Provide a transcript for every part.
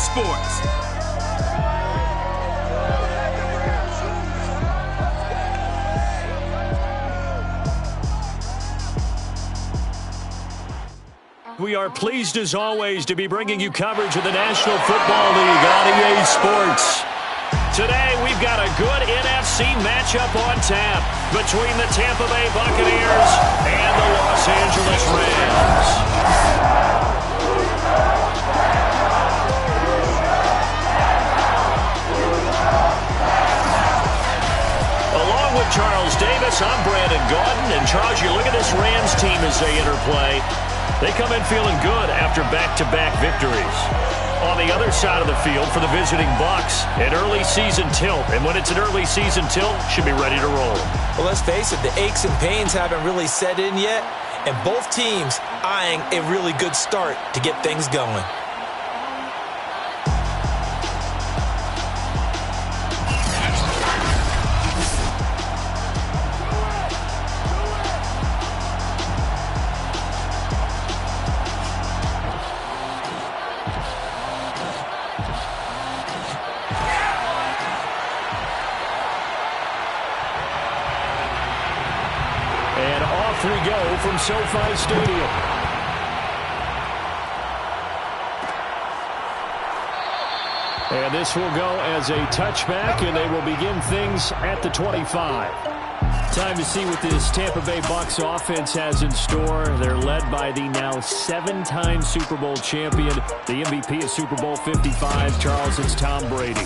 Sports. We are pleased as always to be bringing you coverage of the National Football League on EA Sports. Today we've got a good NFC matchup on tap between the Tampa Bay Buccaneers and the Los Angeles Rams. Along with Charles Davis, I'm Brandon Gaudin. And Charles, you look at this Rams team as they interplay. They come in feeling good after back-to-back victories. On the other side of the field for the visiting Bucs, an early season tilt. And when it's an early season tilt, should be ready to roll. Well, let's face it, the aches and pains haven't really set in yet. And both teams eyeing a really good start to get things going. We go from SoFi Stadium. And this will go as a touchback, and they will begin things at the 25. Time to see what this Tampa Bay Bucs offense has in store. They're led by the now 7-time Super Bowl champion, the MVP of Super Bowl 55, Charles, it's Tom Brady.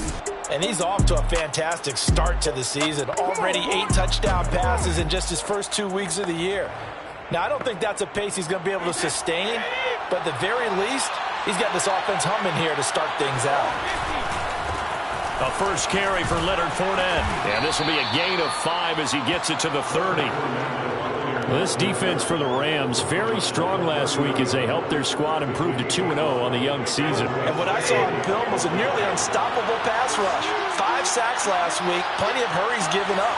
And he's off to a fantastic start to the season. Already 8 touchdown passes in just his first 2 weeks of the year. Now, I don't think that's a pace he's going to be able to sustain, but at the very least, he's got this offense humming here to start things out. A first carry for Leonard Fournette. And this will be a gain of 5 as he gets it to the 30. This defense for the Rams, very strong last week as they helped their squad improve to 2-0 on the young season. And what I saw on film was a nearly unstoppable pass rush. 5 sacks last week, plenty of hurries given up.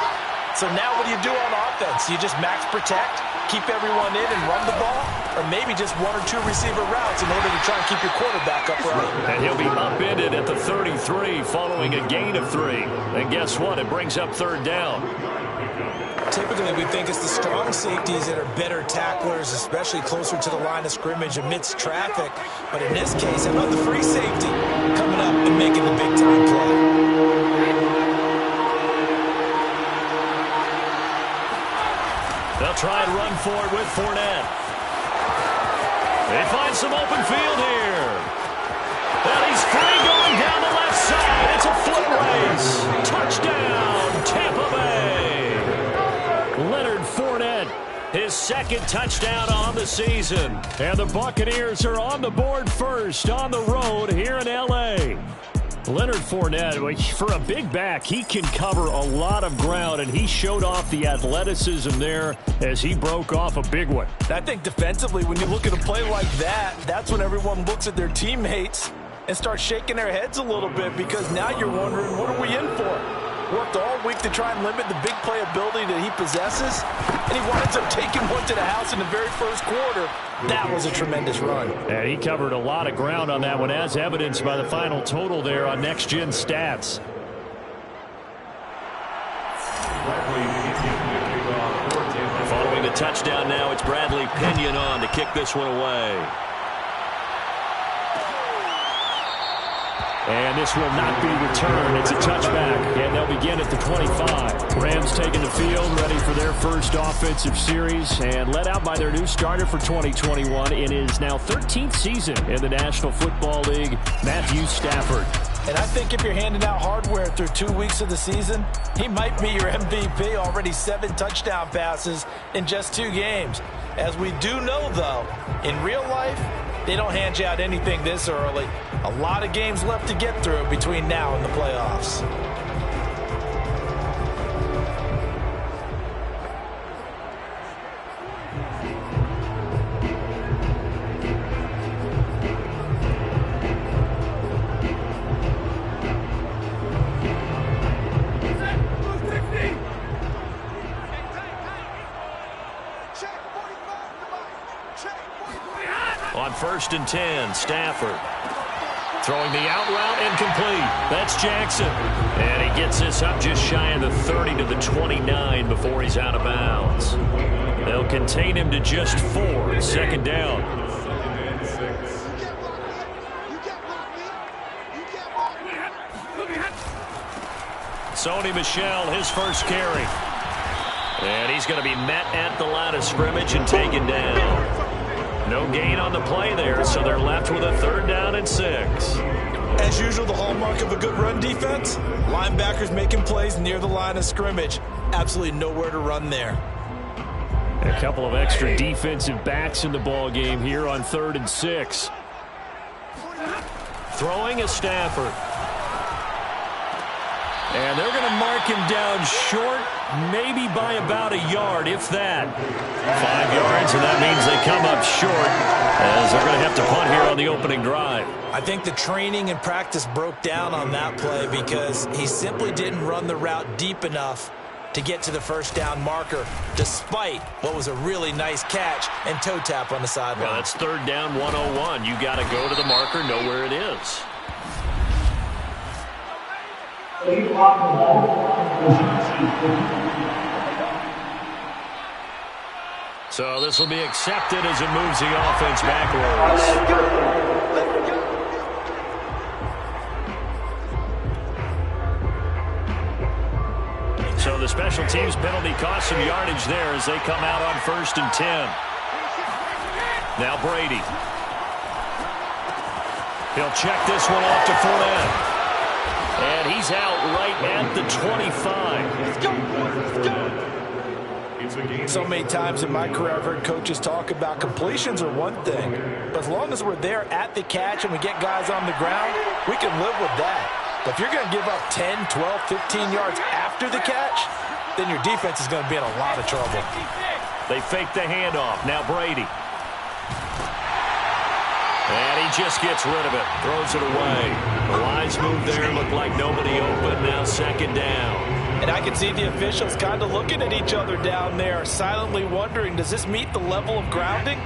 So now what do you do on offense? You just max protect, keep everyone in and run the ball, or maybe just 1 or 2 receiver routes in order to try and keep your quarterback upright. And he'll be upended at the 33 following a gain of 3. And guess what? It brings up 3rd down. Typically, we think it's the strong safeties that are better tacklers, especially closer to the line of scrimmage amidst traffic. But in this case, how about the free safety coming up and making the big-time play? They'll try and run for it with Fournette. They find some open field here. And he's free going down the left side. It's a foot race. Touchdown, Tampa Bay. Leonard Fournette, his 2nd touchdown on the season. And the Buccaneers are on the board first on the road here in L.A. Leonard Fournette, for a big back, he can cover a lot of ground, and he showed off the athleticism there as he broke off a big one. I think defensively, when you look at a play like that, that's when everyone looks at their teammates and starts shaking their heads a little bit, because now you're wondering, what are we in for? Worked all week to try and limit the big play ability that he possesses, and he winds up taking one to the house in the very first quarter. That was a tremendous run. And he covered a lot of ground on that one, as evidenced by the final total there on Next Gen Stats. Following the touchdown now, it's Bradley Pinion on to kick this one away. And this will not be returned. It's a touchback, and they'll begin at the 25. Rams taking the field, ready for their first offensive series, and led out by their new starter for 2021 in his now 13th season in the National Football League, Matthew Stafford. And I think if you're handing out hardware through 2 weeks of the season, he might be your MVP. Already 7 touchdown passes in just 2 games. As we do know, though, in real life, they don't hand you out anything this early. A lot of games left to get through between now and the playoffs. On 1st and 10, Stafford. Throwing the out route incomplete. That's Jackson. And he gets this up just shy of the 30 to the 29 before he's out of bounds. They'll contain him to just 4. Second down. Sony Michel, his first carry. And he's going to be met at the line of scrimmage and taken down. No gain on the play there, so they're left with a 3rd down and 6. As usual, the hallmark of a good run defense, linebackers making plays near the line of scrimmage. Absolutely nowhere to run there. A couple of extra defensive backs in the ball game here on 3rd and 6. Throwing is Stafford. And they're going to mark him down short, maybe by about a yard, if that. 5 yards, and that means they come up short, as they're going to have to punt here on the opening drive. I think the training and practice broke down on that play because he simply didn't run the route deep enough to get to the 1st down marker, despite what was a really nice catch and toe tap on the sideline. Well, that's 3rd down 101. You got to go to the marker, know where it is. So this will be accepted as it moves the offense backwards. So the special teams penalty cost some yardage there as they come out on 1st and 10. Now Brady. He'll check this one off to Fournette. And he's out right at the 25. So many times in my career I've heard coaches talk about completions are one thing, but as long as we're there at the catch and we get guys on the ground, we can live with that. But if you're going to give up 10, 12, 15 yards after the catch, then your defense is going to be in a lot of trouble. They fake the handoff. Now Brady. And he just gets rid of it. Throws it away. A wise move there. Looked like nobody open. Now 2nd down. And I can see the officials kind of looking at each other down there, silently wondering, does this meet the level of grounding?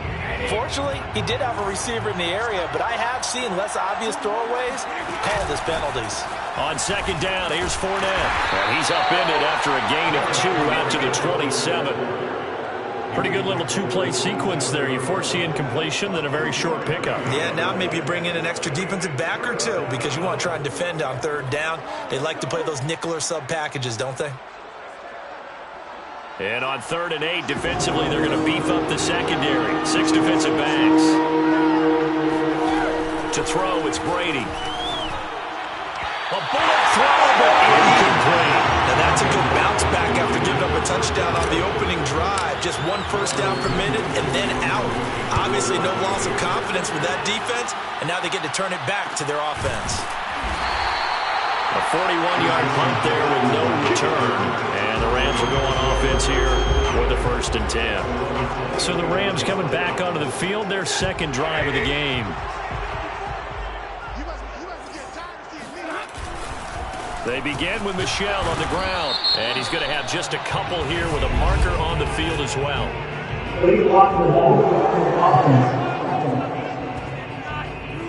Fortunately, he did have a receiver in the area, but I have seen less obvious throwaways called as penalties. On 2nd down, here's Fournette. And he's upended after a gain of 2 out to the 27. Pretty good little 2-play sequence there. You force the incompletion, then a very short pickup. Yeah, now maybe you bring in an extra defensive back or 2 because you want to try and defend on 3rd down. They like to play those nickel or sub packages, don't they? And on 3rd and 8, defensively, they're going to beef up the secondary. 6 defensive backs. To throw, it's Brady. A bullet throw, but incomplete. Now that's a good bounce back after giving up a touchdown on the opening drive. Just 1 first down per minute and then out. Obviously no loss of confidence with that defense, and now they get to turn it back to their offense. A 41-yard punt there with no return. And the Rams will go on offense here for the 1st and 10. So the Rams coming back onto the field, their 2nd drive of the game. They begin with Michel on the ground. And he's going to have just a couple here with a marker on the field as well.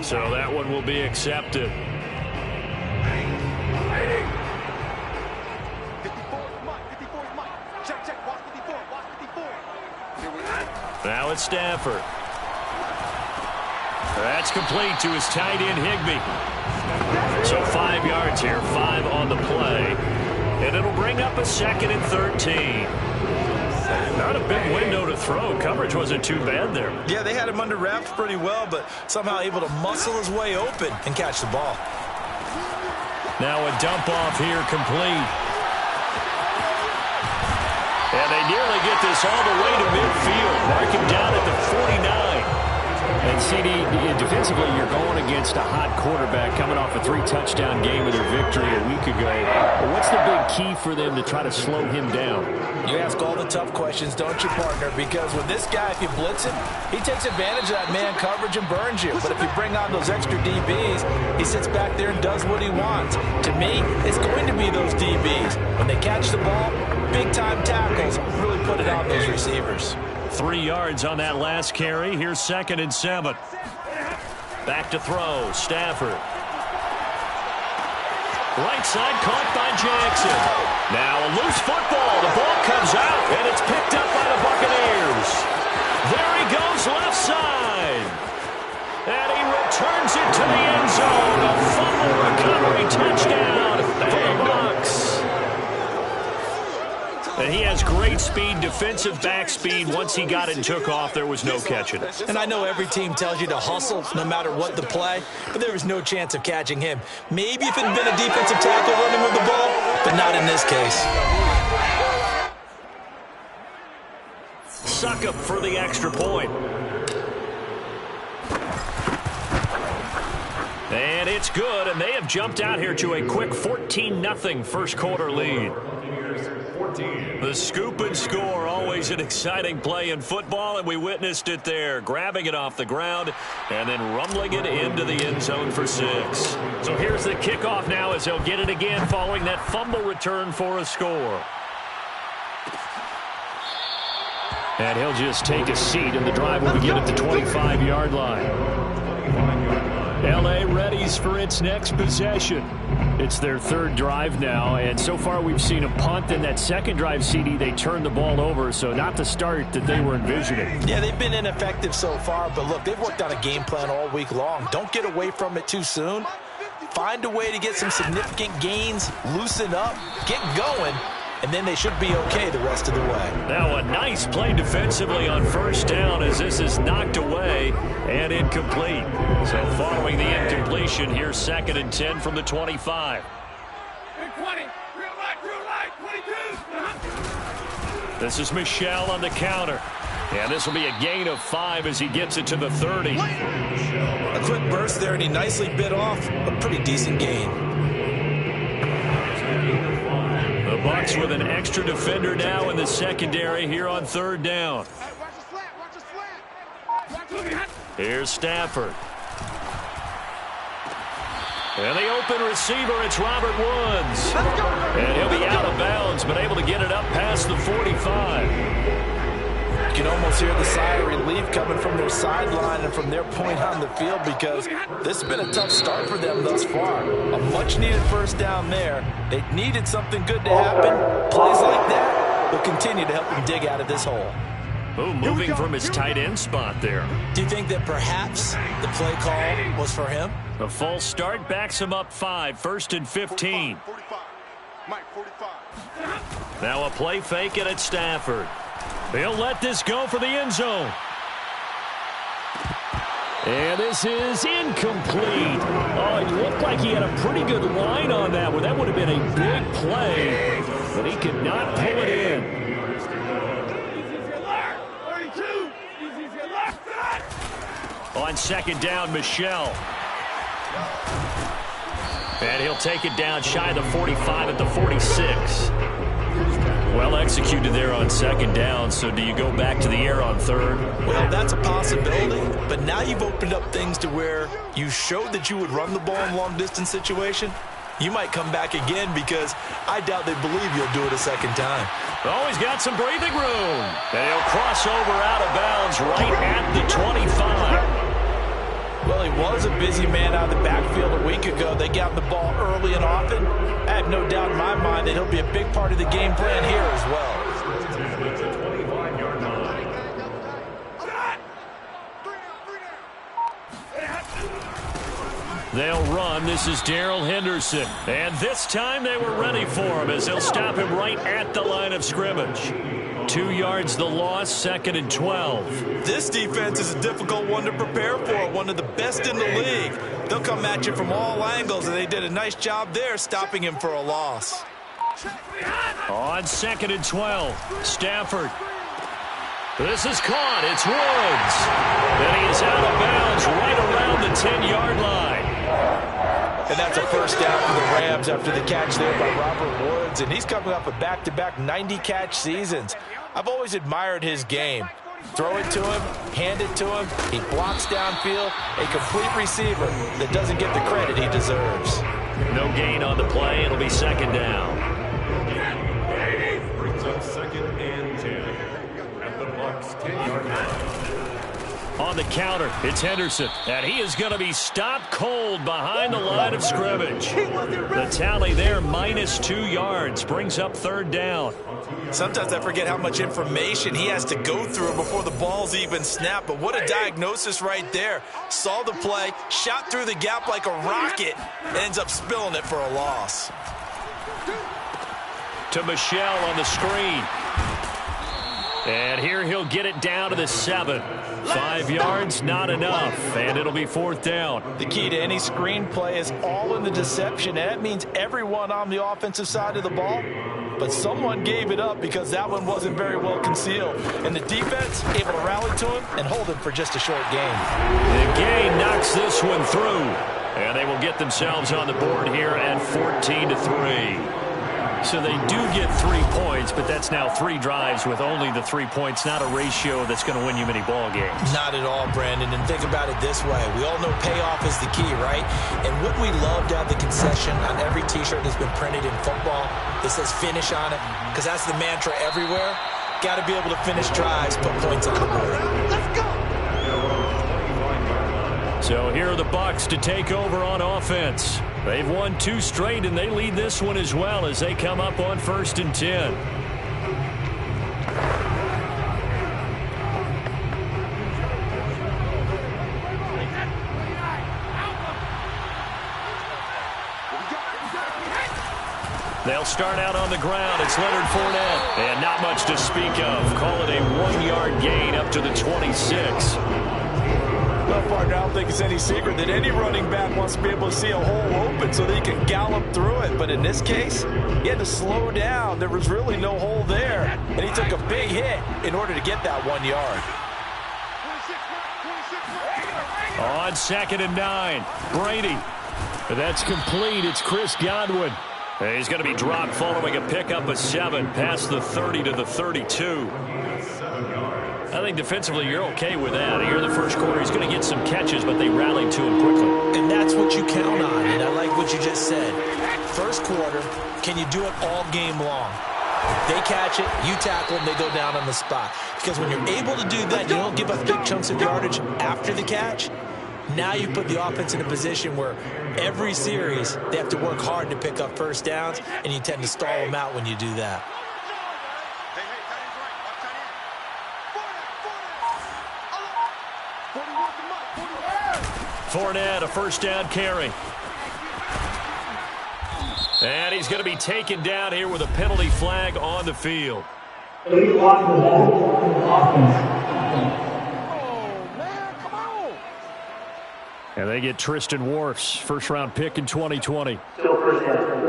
So that one will be accepted. Now it's Stafford. That's complete to his tight end, Higbee. So 5 yards here, 5 on the play. And it'll bring up a 2nd and 13. Not a big window to throw. Coverage wasn't too bad there. Yeah, they had him under wraps pretty well, but somehow able to muscle his way open and catch the ball. Now a dump off here, complete. And they nearly get this all the way to midfield. Mark him down at the 49. And CD, defensively, you're going against a hot quarterback coming off a 3-touchdown game with their victory a week ago. But what's the big key for them to try to slow him down? You ask all the tough questions, don't you, partner? Because with this guy, if you blitz him, he takes advantage of that man coverage and burns you. But if you bring on those extra DBs, he sits back there and does what he wants. To me, it's going to be those DBs. When they catch the ball, big-time tackles really put it on those receivers. 3 yards on that last carry. Here's 2nd and 7. Back to throw, Stafford. Right side caught by Jackson. Now a loose football. The ball comes out, and it's picked up by the Buccaneers. There he goes left side. And he returns it to the end zone. A fumble recovery touchdown for the Bucs. And he has great speed, defensive back speed. Once he got it and took off, there was no catching it. And I know every team tells you to hustle no matter what the play, but there was no chance of catching him. Maybe if it had been a defensive tackle running with the ball, but not in this case. Suck up for the extra point. And it's good, and they have jumped out here to a quick 14-0 first quarter lead. The scoop and score, always an exciting play in football, and we witnessed it there. Grabbing it off the ground and then rumbling it into the end zone for 6. So here's the kickoff now as he'll get it again following that fumble return for a score. And he'll just take a seat, and the drive will begin at the 25-yard line. L.A. readies for its next possession. It's their third drive now, and so far we've seen a punt. In that second drive, CD, they turned the ball over, so not the start that they were envisioning. Yeah, they've been ineffective so far, but look, they've worked on a game plan all week long. Don't get away from it too soon. Find a way to get some significant gains, loosen up, get going, and then they should be okay the rest of the way. Now a nice play defensively on first down as this is knocked away and incomplete. So following the incompletion, here's 2nd and 10 from the 25. 20, real light, 22. This is Michel on the counter. And this will be a gain of 5 as he gets it to the 30. A quick burst there, and he nicely bit off a pretty decent gain. The Bucs with an extra defender now in the secondary here on 3rd down. Here's Stafford. And the open receiver, it's Robert Woods. And he'll be out of bounds, but able to get it up past the 45. You can almost hear the sigh of relief coming from their sideline and from their point on the field, because this has been a tough start for them thus far. A much-needed first down there. They needed something good to happen. Plays like that will continue to help them dig out of this hole. Oh, moving from his tight end spot there. Do you think that perhaps the play call was for him? The false start backs him up 5, 1st and 15. 45. Mike, 45. Now a play fake it at Stafford. They'll let this go for the end zone. And this is incomplete. Oh, it looked like he had a pretty good line on that one. That would have been a big play, but he could not pull it in. On 2nd down, Michel. And he'll take it down shy of the 45 at the 46. Well executed there on 2nd down, so do you go back to the air on 3rd? Well, that's a possibility, but now you've opened up things to where you showed that you would run the ball in long-distance situation. You might come back again, because I doubt they believe you'll do it a second time. Oh, he's got some breathing room. And he'll cross over out of bounds right at the 25. Well, he was a busy man out of the backfield a week ago. They got the ball early and often. I have no doubt in my mind that he'll be a big part of the game plan here as well. They'll run. This is Darrell Henderson. And this time they were ready for him as they'll stop him right at the line of scrimmage. 2 yards the loss, 2nd and 12. This defense is a difficult one to prepare for, one of the best in the league. They'll come at you from all angles, and they did a nice job there stopping him for a loss. On 2nd and 12, Stafford. This is caught. It's Woods. And he is out of bounds right around the 10-yard line. And that's a first down for the Rams after the catch there by Robert Woods. And he's coming off a back-to-back 90-catch seasons. I've always admired his game. Throw it to him, hand it to him. He blocks downfield. A complete receiver that doesn't get the credit he deserves. No gain on the play. It'll be 2nd down. Brings up 2nd and 10 at the Bucs 10-yard line. On the counter, it's Henderson. And he is going to be stopped cold behind the line of scrimmage. The tally there, -2 yards, brings up third down. Sometimes I forget how much information he has to go through before the ball's even snapped. But what a diagnosis right there. Saw the play, shot through the gap like a rocket, and ends up spilling it for a loss. To Michelle on the screen. And here he'll get it down to the 7. 5 yards, not enough, and it'll be fourth down. The key to any screen play is all in the deception, and that means everyone on the offensive side of the ball. But someone gave it up because that one wasn't very well concealed. And the defense able to rally to him and hold him for just a short gain. The gain knocks this one through. And they will get themselves on the board here at 14-3. So they do get 3 points, but that's now 3 drives with only the 3 points, not a ratio that's going to win you many ball games. Not at all, Brandon. And think about it this way. We all know payoff is the key, right? And wouldn't we love to have the concession on every T-shirt that's been printed in football that says finish on it? Because that's the mantra everywhere. Got to be able to finish drives, put points on the board. Let's go! So here are the Bucs to take over on offense. They've won 2 straight, and they lead this one as well as they come up on 1st and 10. They'll start out on the ground. It's Leonard Fournette. And not much to speak of. Call it a 1-yard gain up to the 26. Well, partner, I don't think it's any secret that any running back wants to be able to see a hole open so that he can gallop through it. But in this case, he had to slow down. There was really no hole there. And he took a big hit in order to get that 1 yard. On 2nd and 9, Brady. That's complete. It's Chris Godwin. He's going to be dropped following a pickup of 7 past the 30 to the 32. I think defensively you're okay with that. Here in the first quarter, he's going to get some catches, but they rallied to him quickly. And that's what you count on, and I like what you just said. First quarter, can you do it all game long? They catch it, you tackle them, they go down on the spot. Because when you're able to do that, you don't give up big chunks of yardage after the catch. Now you put the offense in a position where every series they have to work hard to pick up first downs, and you tend to stall them out when you do that. Fournette, a first down carry. And he's going to be taken down here with a penalty flag on the field. And they get Tristan Wirfs, first-round pick in 2020. Still first down.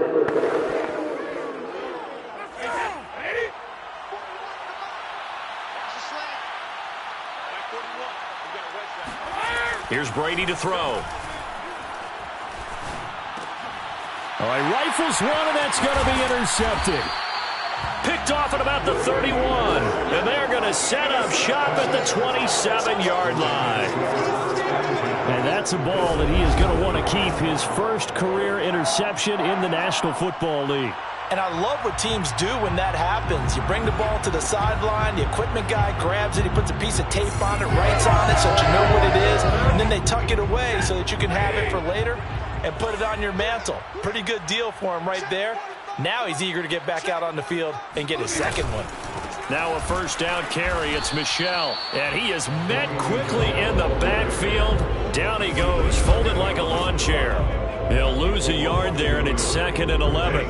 Here's Brady to throw. All right, rifles one, and that's going to be intercepted. Picked off at about the 31. And they're going to set up shop at the 27-yard line. And that's a ball that he is going to want to keep, his first career interception in the National Football League. And I love what teams do when that happens. You bring the ball to the sideline, the equipment guy grabs it, he puts a piece of tape on it, writes on it so that you know what it is, and then they tuck it away so that you can have it for later and put it on your mantle. Pretty good deal for him right there. Now he's eager to get back out on the field and get his second one. Now a first down carry. It's Michelle. And he is met quickly in the backfield. Down he goes, folded like a lawn chair. He'll lose a yard there, and it's 2nd and 11.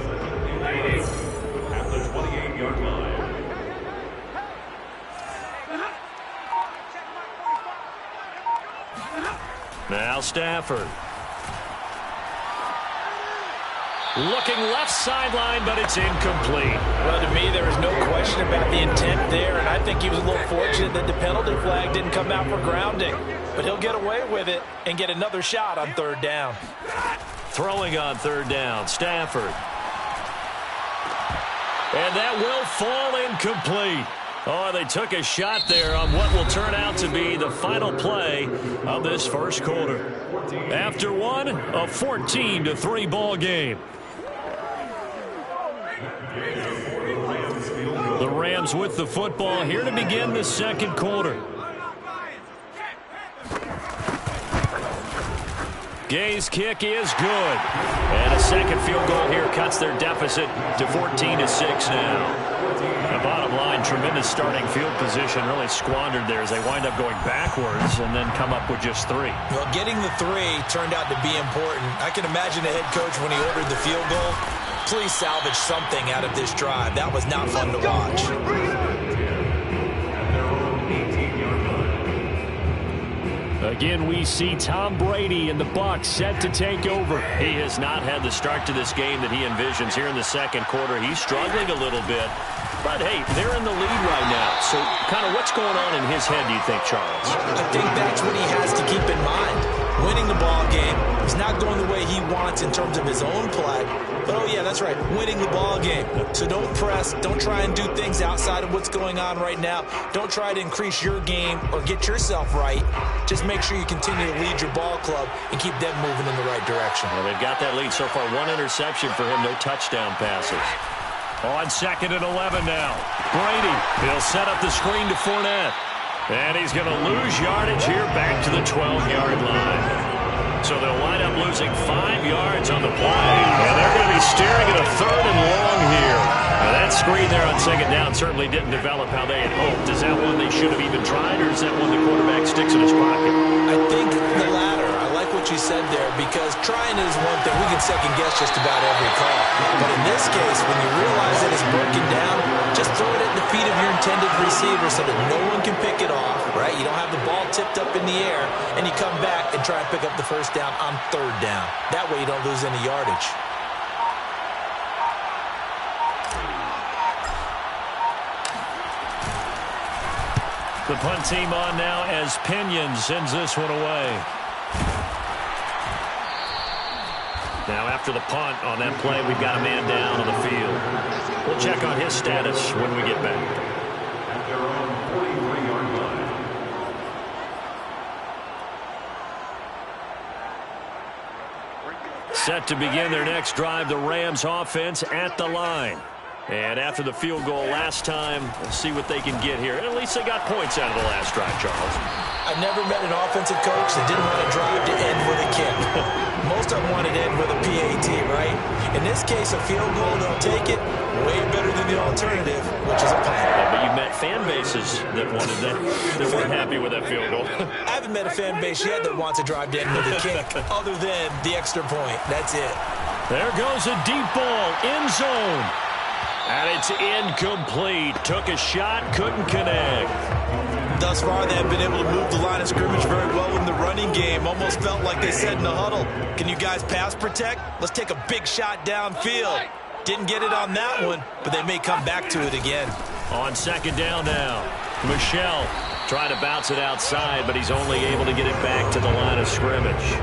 At the 28-yard line. Now Stafford. Looking left sideline, but it's incomplete. Well, to me, there is no question about the intent there, and I think he was a little fortunate that the penalty flag didn't come out for grounding. But he'll get away with it and get another shot on 3rd down. Throwing on 3rd down, Stafford. And that will fall incomplete. Oh, they took a shot there on what will turn out to be the final play of this first quarter. After one, a 14-3 ball game. The Rams with the football here to begin the second quarter. Gay's kick is good. And a second field goal here cuts their deficit to 14-6 now. The bottom line, tremendous starting field position, really squandered there as they wind up going backwards and then come up with just 3. Well, getting the 3 turned out to be important. I can imagine the head coach when he ordered the field goal. Please salvage something out of this drive. That was not fun to watch. Again, we see Tom Brady and the Bucs set to take over. He has not had the start to this game that he envisions here in the second quarter. He's struggling a little bit. But, hey, they're in the lead right now. So, kind of what's going on in his head, do you think, Charles? I think that's what he has to keep in mind. Winning the ball game. He's not going the way he wants in terms of his own play. But, oh, yeah, that's right, winning the ball game. So don't press. Don't try and do things outside of what's going on right now. Don't try to increase your game or get yourself right. Just make sure you continue to lead your ball club and keep them moving in the right direction. Well, they've got that lead so far. 1 interception for him, no touchdown passes. On 2nd and 11 now. Brady, he'll set up the screen to Fournette. And he's going to lose yardage here back to the 12-yard line. So they'll wind up losing 5 yards on the play. And they're going to be staring at a 3rd and long here. Now that screen there on 2nd down certainly didn't develop how they had hoped. Is that one they should have even tried, or is that one the quarterback sticks in his pocket? I think the latter. I like what you said there, because trying is one thing. We can second-guess just about every call. But in this case, when you realize that it's broken down, just throw it at the feet of your intended receiver so that no one can pick it off, right? You don't have the ball tipped up in the air, and you come back and try and pick up the first down on 3rd down. That way you don't lose any yardage. The punt team on now as Pinion sends this one away. Now after the punt on that play, we've got a man down on the field. We'll check on his status when we get back. Set to begin their next drive, the Rams offense at the line. And after the field goal last time, we'll see what they can get here. At least they got points out of the last drive, Charles. I've never met an offensive coach that didn't want to drive to end with a kick. Most of them wanted to end with a PAT, right? In this case, a field goal, they'll take it. Way better than the alternative, which is a punt. Yeah, but you've met fan bases that wanted that weren't happy with that field goal. I haven't met a fan base yet that wants to drive to end with a kick, other than the extra point. That's it. There goes a deep ball, end zone. And it's incomplete. Took a shot, couldn't connect. Thus far, they have been able to move the line of scrimmage very well in the running game. Almost felt like they said in the huddle, can you guys pass protect? Let's take a big shot downfield. Didn't get it on that one, but they may come back to it again. On 2nd down now, Michelle trying to bounce it outside, but he's only able to get it back to the line of scrimmage.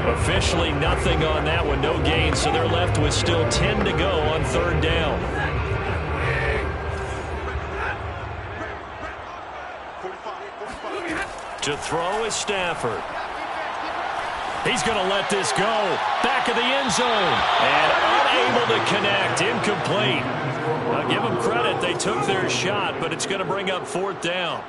Officially nothing on that one, no gain, so they're left with still 10 to go on 3rd down. To throw is Stafford. He's going to let this go. Back of the end zone. And unable to connect. Incomplete. Now give them credit. They took their shot, but it's going to bring up 4th down.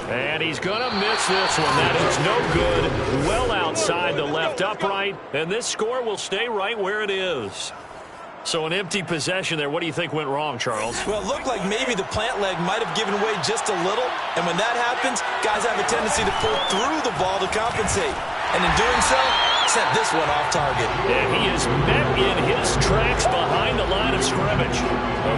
And he's going to miss this one. That is no good. Well outside the left upright. And this score will stay right where it is. So an empty possession there. What do you think went wrong, Charles? Well, it looked like maybe the plant leg might have given way just a little. And when that happens, guys have a tendency to pull through the ball to compensate. And in doing so, sent this one off target. And he is met in his tracks behind the line of scrimmage.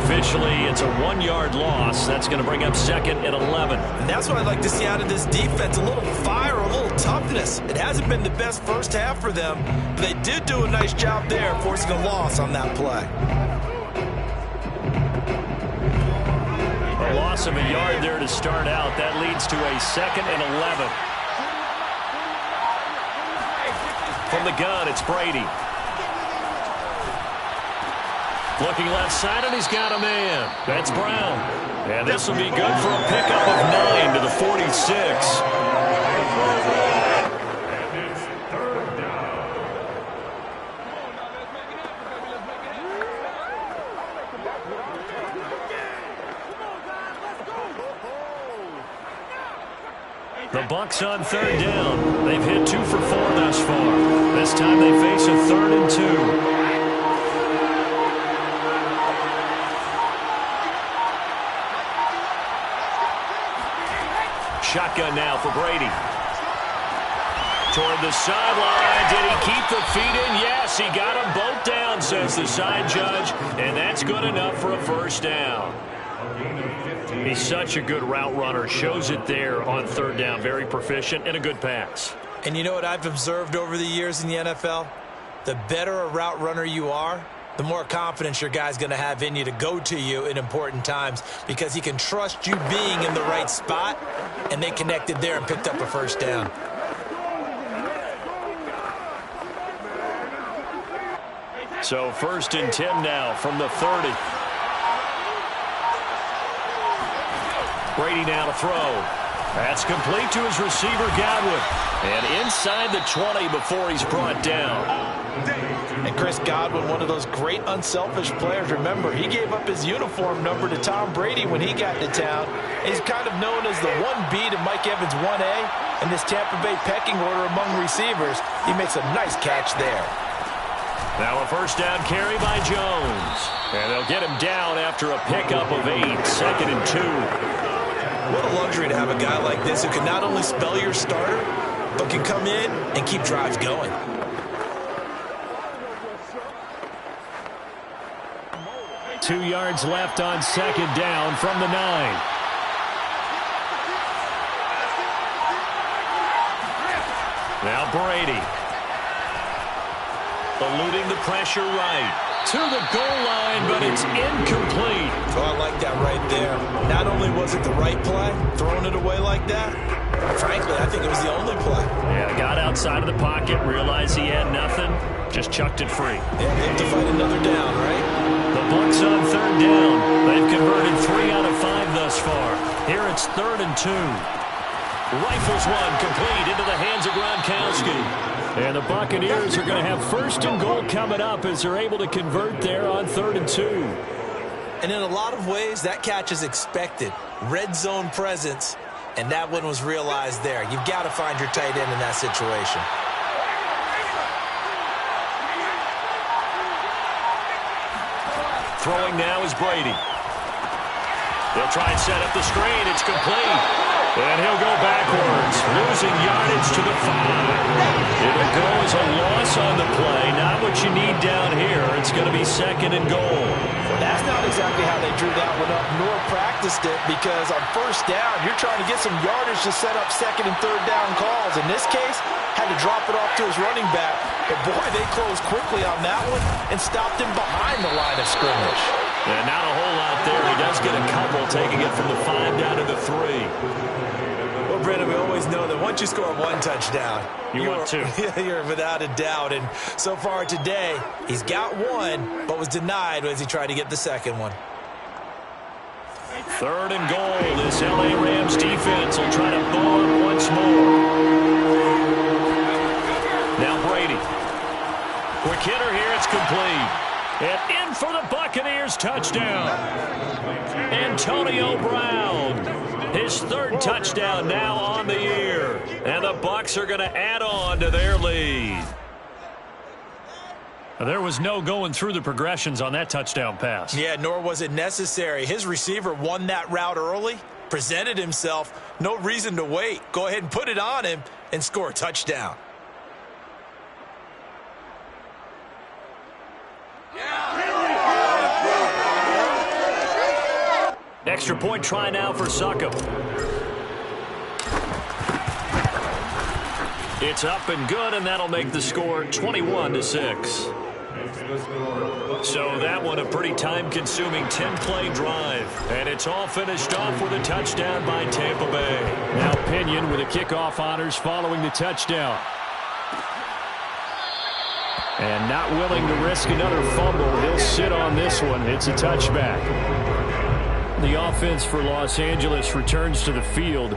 Officially, it's a 1-yard loss. That's going to bring up 2nd and 11. And that's what I'd like to see out of this defense. A little fire, a little toughness. It hasn't been the best first half for them, but they did do a nice job there, forcing a loss on that play. A loss of a yard there to start out. That leads to a 2nd and 11. From the gun, it's Brady. Looking left side, and he's got a man. That's Brown. And this will be good for a pickup of 9 to the 46. The Bucs on third down. They've hit 2 for 4 thus far. This time they face a 3rd and 2. Shotgun now for Brady. Toward the sideline. Did he keep the feet in? Yes, he got them both down, says the side judge. And that's good enough for a first down. He's such a good route runner. Shows it there on third down. Very proficient and a good pass. And you know what I've observed over the years in the NFL? The better a route runner you are, the more confidence your guy's going to have in you to go to you in important times because he can trust you being in the right spot, and they connected there and picked up a first down. So 1st and 10 now from the 30. Brady now to throw. That's complete to his receiver, Godwin. And inside the 20 before he's brought down. And Chris Godwin, one of those great unselfish players. Remember, he gave up his uniform number to Tom Brady when he got to town. He's kind of known as the 1B to Mike Evans' 1A in this Tampa Bay pecking order among receivers. He makes a nice catch there. Now a first down carry by Jones. And they'll get him down after a pickup of 8, 2nd and 2. What a luxury to have a guy like this who can not only spell your starter, but can come in and keep drives going. Two yards left on 2nd down from the 9. Now Brady. Eluding the pressure right. To the goal line, but it's incomplete. Oh, I like that right there. Not only was it the right play, throwing it away like that, frankly, I think it was the only play. Yeah, got outside of the pocket, realized he had nothing, just chucked it free. Yeah, they have to fight another down, right? The Bucs on third down. They've converted 3 out of 5 thus far. Here it's 3rd and 2. Rifles one complete into the hands of Gronkowski. And the Buccaneers are going to have 1st and goal coming up as they're able to convert there on 3rd and 2. And in a lot of ways, that catch is expected. Red zone presence, and that one was realized there. You've got to find your tight end in that situation. Throwing now is Brady. They'll try and set up the screen. It's complete. And he'll go backwards, losing yardage to the 5. It'll go as a loss on the play. Not what you need down here. It's going to be 2nd and goal. Well, that's not exactly how they drew that one up, nor practiced it, because on first down, you're trying to get some yardage to set up 2nd and 3rd down calls. In this case, had to drop it off to his running back. But, boy, they closed quickly on that one and stopped him behind the line of scrimmage. Yeah, not a whole lot there. He does get a couple, taking it from the 5 down to the 3. Well, Brendan, we always know that once you score 1 touchdown, you want 2. You're without a doubt. And so far today, he's got 1, but was denied as he tried to get the 2nd one. 3rd and goal. This LA Rams defense will try to ball up once more. Now Brady. Quick hitter here. It's complete. And in for the Buccaneers touchdown. Antonio Brown. His 3rd touchdown now on the year. And the Bucs are going to add on to their lead. There was no going through the progressions on that touchdown pass. Yeah, nor was it necessary. His receiver won that route early, presented himself. No reason to wait. Go ahead and put it on him and score a touchdown. Extra point try now for Succop. It's up and good, and that'll make the score 21-6. So that one a pretty time-consuming 10-play drive. And it's all finished off with a touchdown by Tampa Bay. Now Pinion with the kickoff honors following the touchdown. And not willing to risk another fumble. He'll sit on this one. It's a touchback. The offense for Los Angeles returns to the field.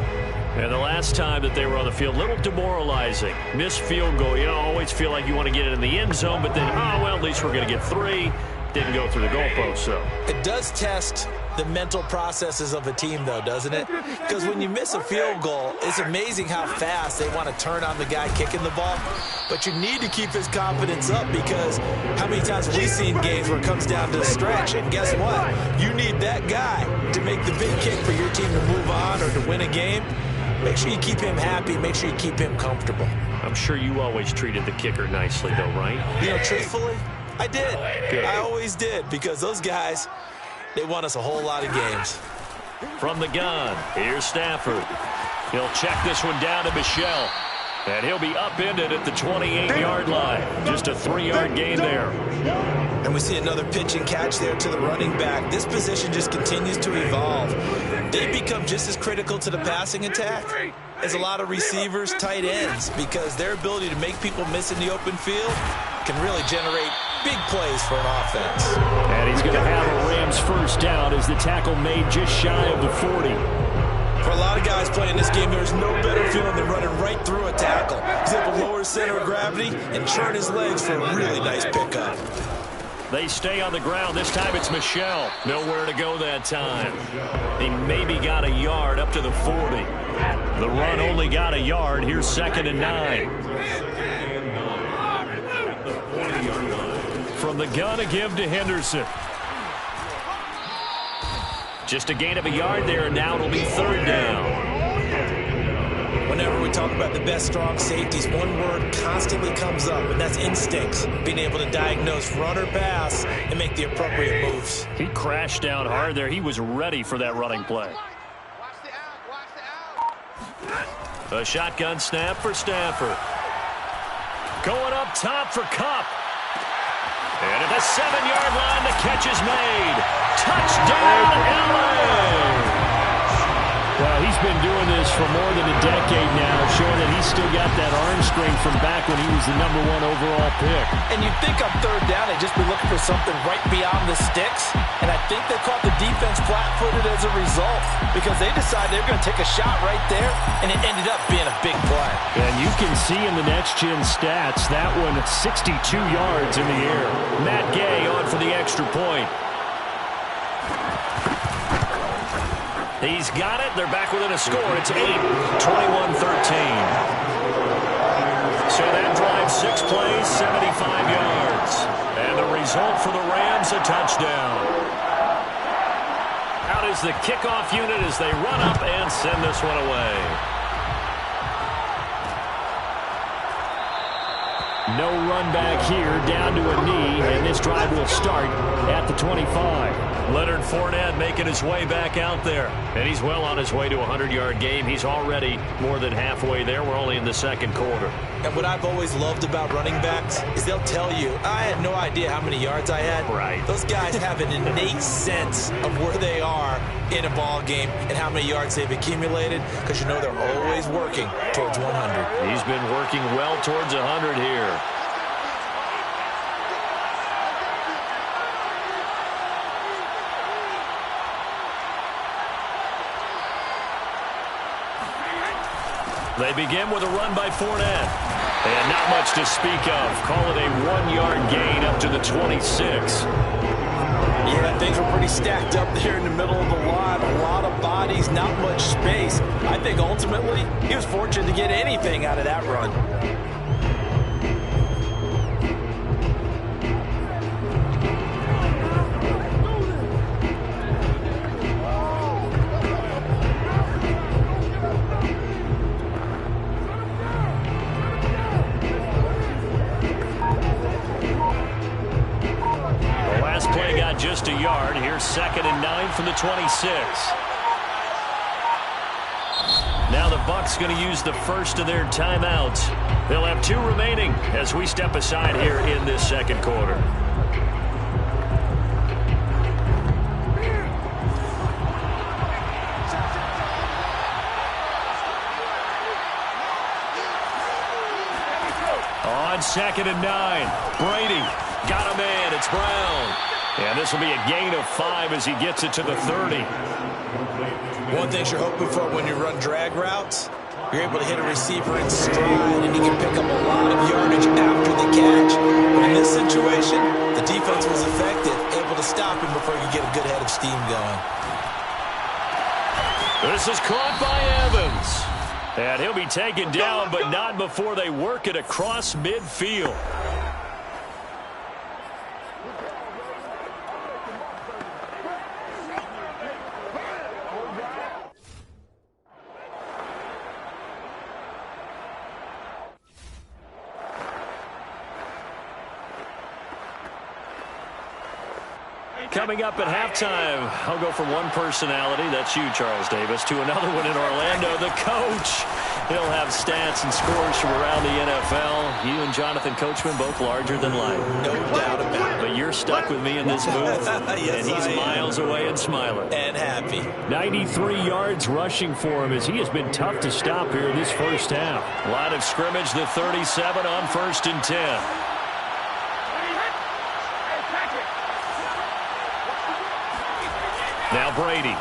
And the last time that they were on the field, a little demoralizing. Missed field goal. You know, always feel like you want to get it in the end zone, but then, oh, well, at least we're going to get 3. Didn't go through the goalpost, so. It does test the mental processes of a team, though, doesn't it? Because when you miss a field goal, it's amazing how fast they want to turn on the guy kicking the ball. But you need to keep his confidence up, because how many times have we seen games where it comes down to a stretch? And guess what? You need that guy to make the big kick for your team to move on or to win a game. Make sure you keep him happy. Make sure you keep him comfortable. I'm sure you always treated the kicker nicely, though, right? You know, truthfully, I did. Good. I always did, because those guys, they won us a whole lot of games. From the gun, here's Stafford. He'll check this one down to Michel. And he'll be upended at the 28-yard line. Just a 3-yard gain there. And we see another pitch and catch there to the running back. This position just continues to evolve. They become just as critical to the passing attack as a lot of receivers, tight ends, because their ability to make people miss in the open field can really generate big plays for an offense. And he's going to have a Rams first down as the tackle made just shy of the 40. For a lot of guys playing this game, there's no better feeling than running right through a tackle. He's able to lower his center of gravity and churn his legs for a really nice pickup. They stay on the ground. This time it's Michel. Nowhere to go that time. He maybe got a yard up to the 40. The run only got a yard. Here's 2nd and 9. From the gun, a give to Henderson. Just a gain of a yard there, and now it'll be 3rd down. Whenever we talk about the best strong safeties, one word constantly comes up, and that's instincts. Being able to diagnose run or pass and make the appropriate moves. He crashed down hard there. He was ready for that running play. A shotgun snap for Stafford. Going up top for Kupp. And at the 7-yard line, the catch is made. Touchdown, LA! Well, he's been doing this for more than a decade now, showing that he's still got that arm strength from back when he was the #1 overall pick. And you'd think on 3rd down they'd just be looking for something right beyond the sticks. And I think they caught the defense flat-footed as a result, because they decided they were going to take a shot right there, and it ended up being a big play. And you can see in the next-gen stats, that one 62 yards in the air. Matt Gay on for the extra point. He's got it. They're back within a score. It's 8, 21-13. So that drive, 6 plays, 75 yards. And the result for the Rams, a touchdown. Out is the kickoff unit as they run up and send this one away. No run back here, down to a knee, and this drive will start at the 25. Leonard Fournette making his way back out there. And he's well on his way to a 100-yard game. He's already more than halfway there. We're only in the 2nd quarter. And what I've always loved about running backs is they'll tell you, I had no idea how many yards I had. Right. Those guys have an innate sense of where they are in a ball game and how many yards they've accumulated, because you know they're always working towards 100. He's been working well towards 100 here. They begin with a run by Fournette. And not much to speak of. Call it a 1-yard gain up to the 26. Yeah, things were pretty stacked up there in the middle of the line. A lot of bodies, not much space. I think ultimately he was fortunate to get anything out of that run. Just a yard. Here's 2nd and 9 from the 26. Now the Bucs going to use the first of their timeouts. They'll have 2 remaining as we step aside here in this 2nd quarter. On 2nd and 9, Brady got a man. It's Brown. And this will be a gain of 5 as he gets it to the 30. One thing you're hoping for when you run drag routes, you're able to hit a receiver in stride, and he can pick up a lot of yardage after the catch. But in this situation, the defense was effective, able to stop him before he could get a good head of steam going. This is caught by Evans. And he'll be taken down, but not before they work it across midfield. Coming up at halftime, I'll go from one personality, that's you, Charles Davis, to another one in Orlando, the coach. He'll have stats and scores from around the NFL. You and Jonathan Coachman, both larger than life. No doubt about it. But you're stuck with me in this booth. Yes, and he's miles away and smiling. And happy. 93 yards rushing for him as he has been tough to stop here in this first half. Line of scrimmage, the 37 on 1st and 10. Now Brady.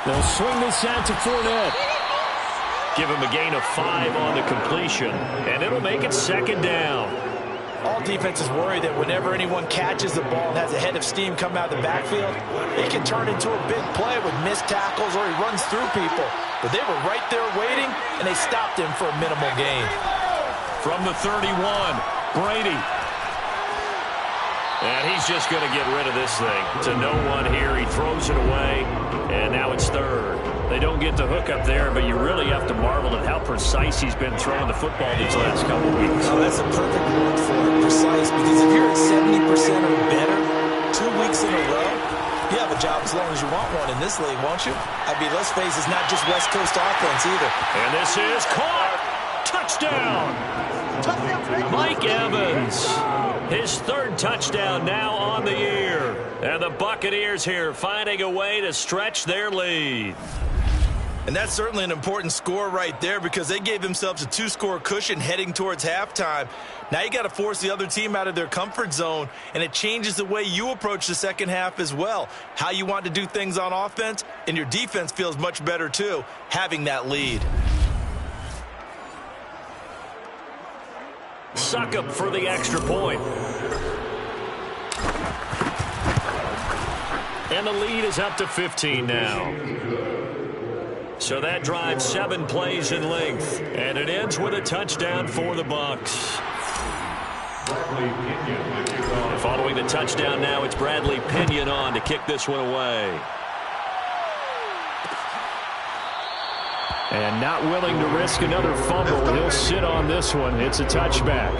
They'll swing this out to Fournette. Give him a gain of 5 on the completion, and it'll make it 2nd down. All defenses worry that whenever anyone catches the ball and has a head of steam come out of the backfield, it can turn into a big play with missed tackles or he runs through people. But they were right there waiting, and they stopped him for a minimal gain. From the 31, Brady. And he's just going to get rid of this thing to no one here. He throws it away, and now it's 3rd. They don't get the hook up there, but you really have to marvel at how precise he's been throwing the football these last couple of weeks. Oh, that's a perfect word for it, precise, because if you're at 70% or better 2 weeks in a row, you have a job as long as you want one in this league, won't you? I mean, let's face it, it's not just West Coast offense either. And this is caught. Touchdown. Mike Evans. His 3rd touchdown now on the year. And the Buccaneers here finding a way to stretch their lead. And that's certainly an important score right there because they gave themselves a 2-score cushion heading towards halftime. Now you got to force the other team out of their comfort zone, and it changes the way you approach the second half as well. How you want to do things on offense, and your defense feels much better too, having that lead. Succop for the extra point. And the lead is up to 15 now. So that drives 7 plays in length. And it ends with a touchdown for the Bucs. Following the touchdown now, it's Bradley Pinion on to kick this one away. And not willing to risk another fumble. He'll sit on this one. It's a touchback.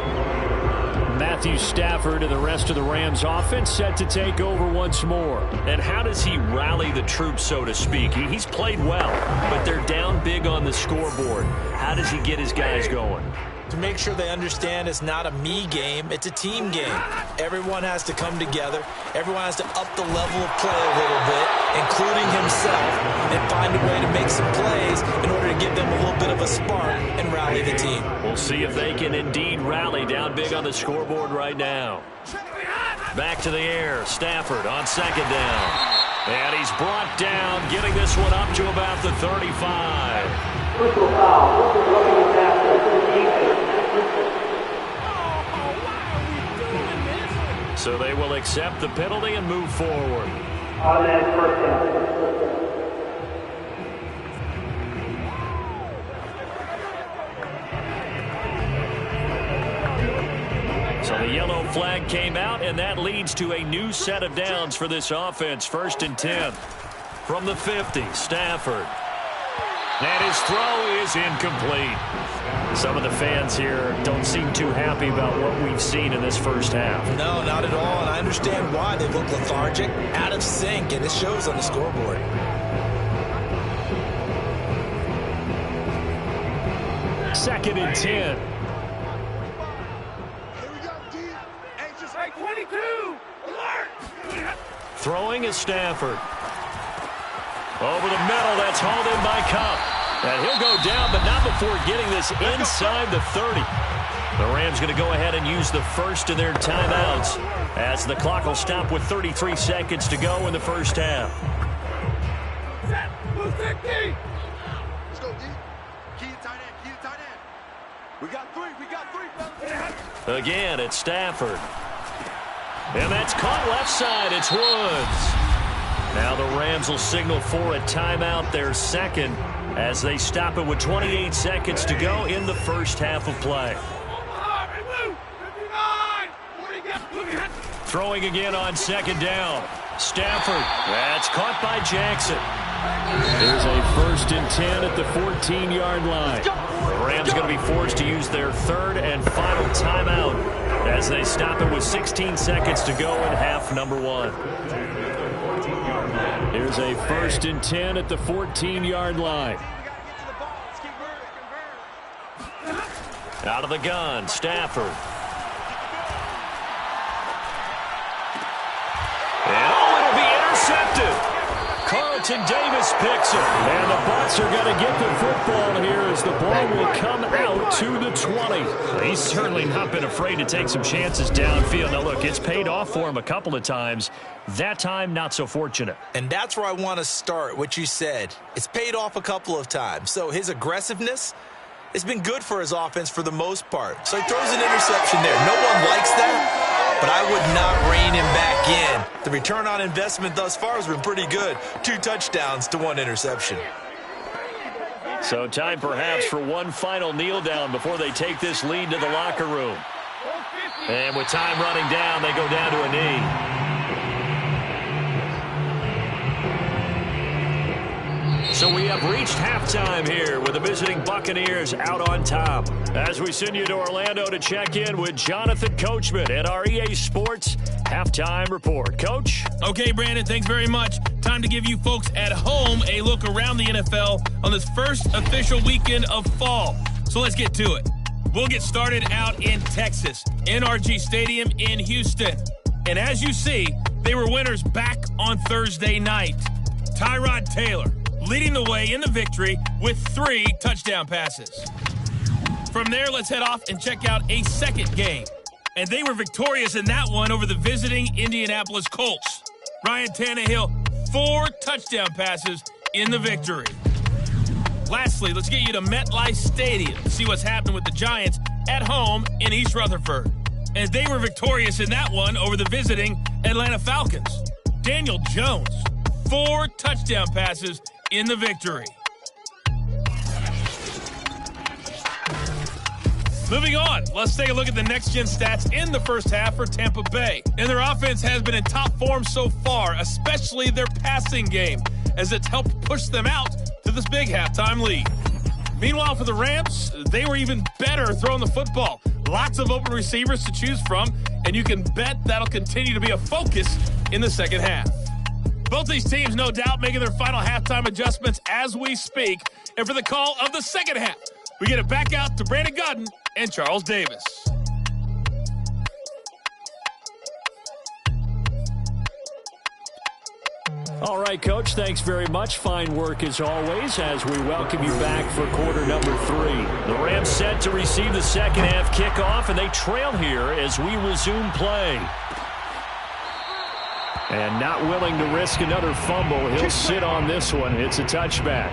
Matthew Stafford and the rest of the Rams offense set to take over once more. And how does he rally the troops, so to speak? He's played well, but they're down big on the scoreboard. How does he get his guys going? To make sure they understand it's not a me game, it's a team game. Everyone has to come together. Everyone has to up the level of play a little bit, including himself, and find a way to make some plays in order to give them a little bit of a spark and rally the team. We'll see if they can indeed rally down big on the scoreboard right now. Back to the air, Stafford on 2nd down. And he's brought down, getting this one up to about the 35. So they will accept the penalty and move forward. So the yellow flag came out, and that leads to a new set of downs for this offense. 1st and 10 from the 50, Stafford. And his throw is incomplete. Some of the fans here don't seem too happy about what we've seen in this first half. No, not at all, and I understand why. They look lethargic, out of sync, and it shows on the scoreboard. Second and 10. Anxious like 22. Alert. Throwing is Stafford. Over the middle, that's hauled in by Kupp. And he'll go down, but not before getting this inside the 30. The Rams going to go ahead and use the first of their timeouts as the clock will stop with 33 seconds to go in the first half. Let's go, D. Key tight end. We got three, fellas. Again, it's Stafford. And that's caught left side. It's Woods. Now the Rams will signal for a timeout, their second, as they stop it with 28 seconds to go in the first half of play. Throwing again on second down. Stafford. That's caught by Jackson. There's a 1st and 10 at the 14-yard line. The Rams going to be forced to use their third and final timeout as they stop it with 16 seconds to go in half number one. There's a 1st and 10 at the 14-yard line. Out of the gun, Stafford. And it'll be intercepted. Carlton Davis picks it. And the Bucs are going to get the football here as the ball will come out to the 20. He's certainly not been afraid to take some chances downfield. Now, look, it's paid off for him a couple of times. That time, not so fortunate. And that's where I want to start, what you said. It's paid off a couple of times. So his aggressiveness has been good for his offense for the most part. So he throws an interception there. No one likes that, but I would not rein him back in. The return on investment thus far has been pretty good. 2 touchdowns to 1 interception. So time perhaps for one final kneel down before they take this lead to the locker room. And with time running down, they go down to a knee. So we have reached halftime here with the visiting Buccaneers out on top. As we send you to Orlando to check in with Jonathan Coachman at our EA Sports Halftime Report. Coach? Okay, Brandon, thanks very much. Time to give you folks at home a look around the NFL on this first official weekend of fall. So let's get to it. We'll get started out in Texas, NRG Stadium in Houston. And as you see, they were winners back on Thursday night. Tyrod Taylor leading the way in the victory with 3 touchdown passes. From there, let's head off and check out a second game. And they were victorious in that one over the visiting Indianapolis Colts. Ryan Tannehill, 4 touchdown passes in the victory. Lastly, let's get you to MetLife Stadium to see what's happening with the Giants at home in East Rutherford. And they were victorious in that one over the visiting Atlanta Falcons. Daniel Jones, 4 touchdown passes in the victory. Moving on, let's take a look at the next-gen stats in the first half for Tampa Bay. And their offense has been in top form so far, especially their passing game, as it's helped push them out to this big halftime lead. Meanwhile, for the Rams, they were even better throwing the football. Lots of open receivers to choose from, and you can bet that'll continue to be a focus in the second half. Both these teams, no doubt, making their final halftime adjustments as we speak. And for the call of the second half, we get it back out to Brandon Godden and Charles Davis. All right, Coach, thanks very much. Fine work as always as we welcome you back for quarter number 3. The Rams set to receive the second half kickoff, and they trail here as we resume play. And not willing to risk another fumble, he'll sit on this one. It's a touchback.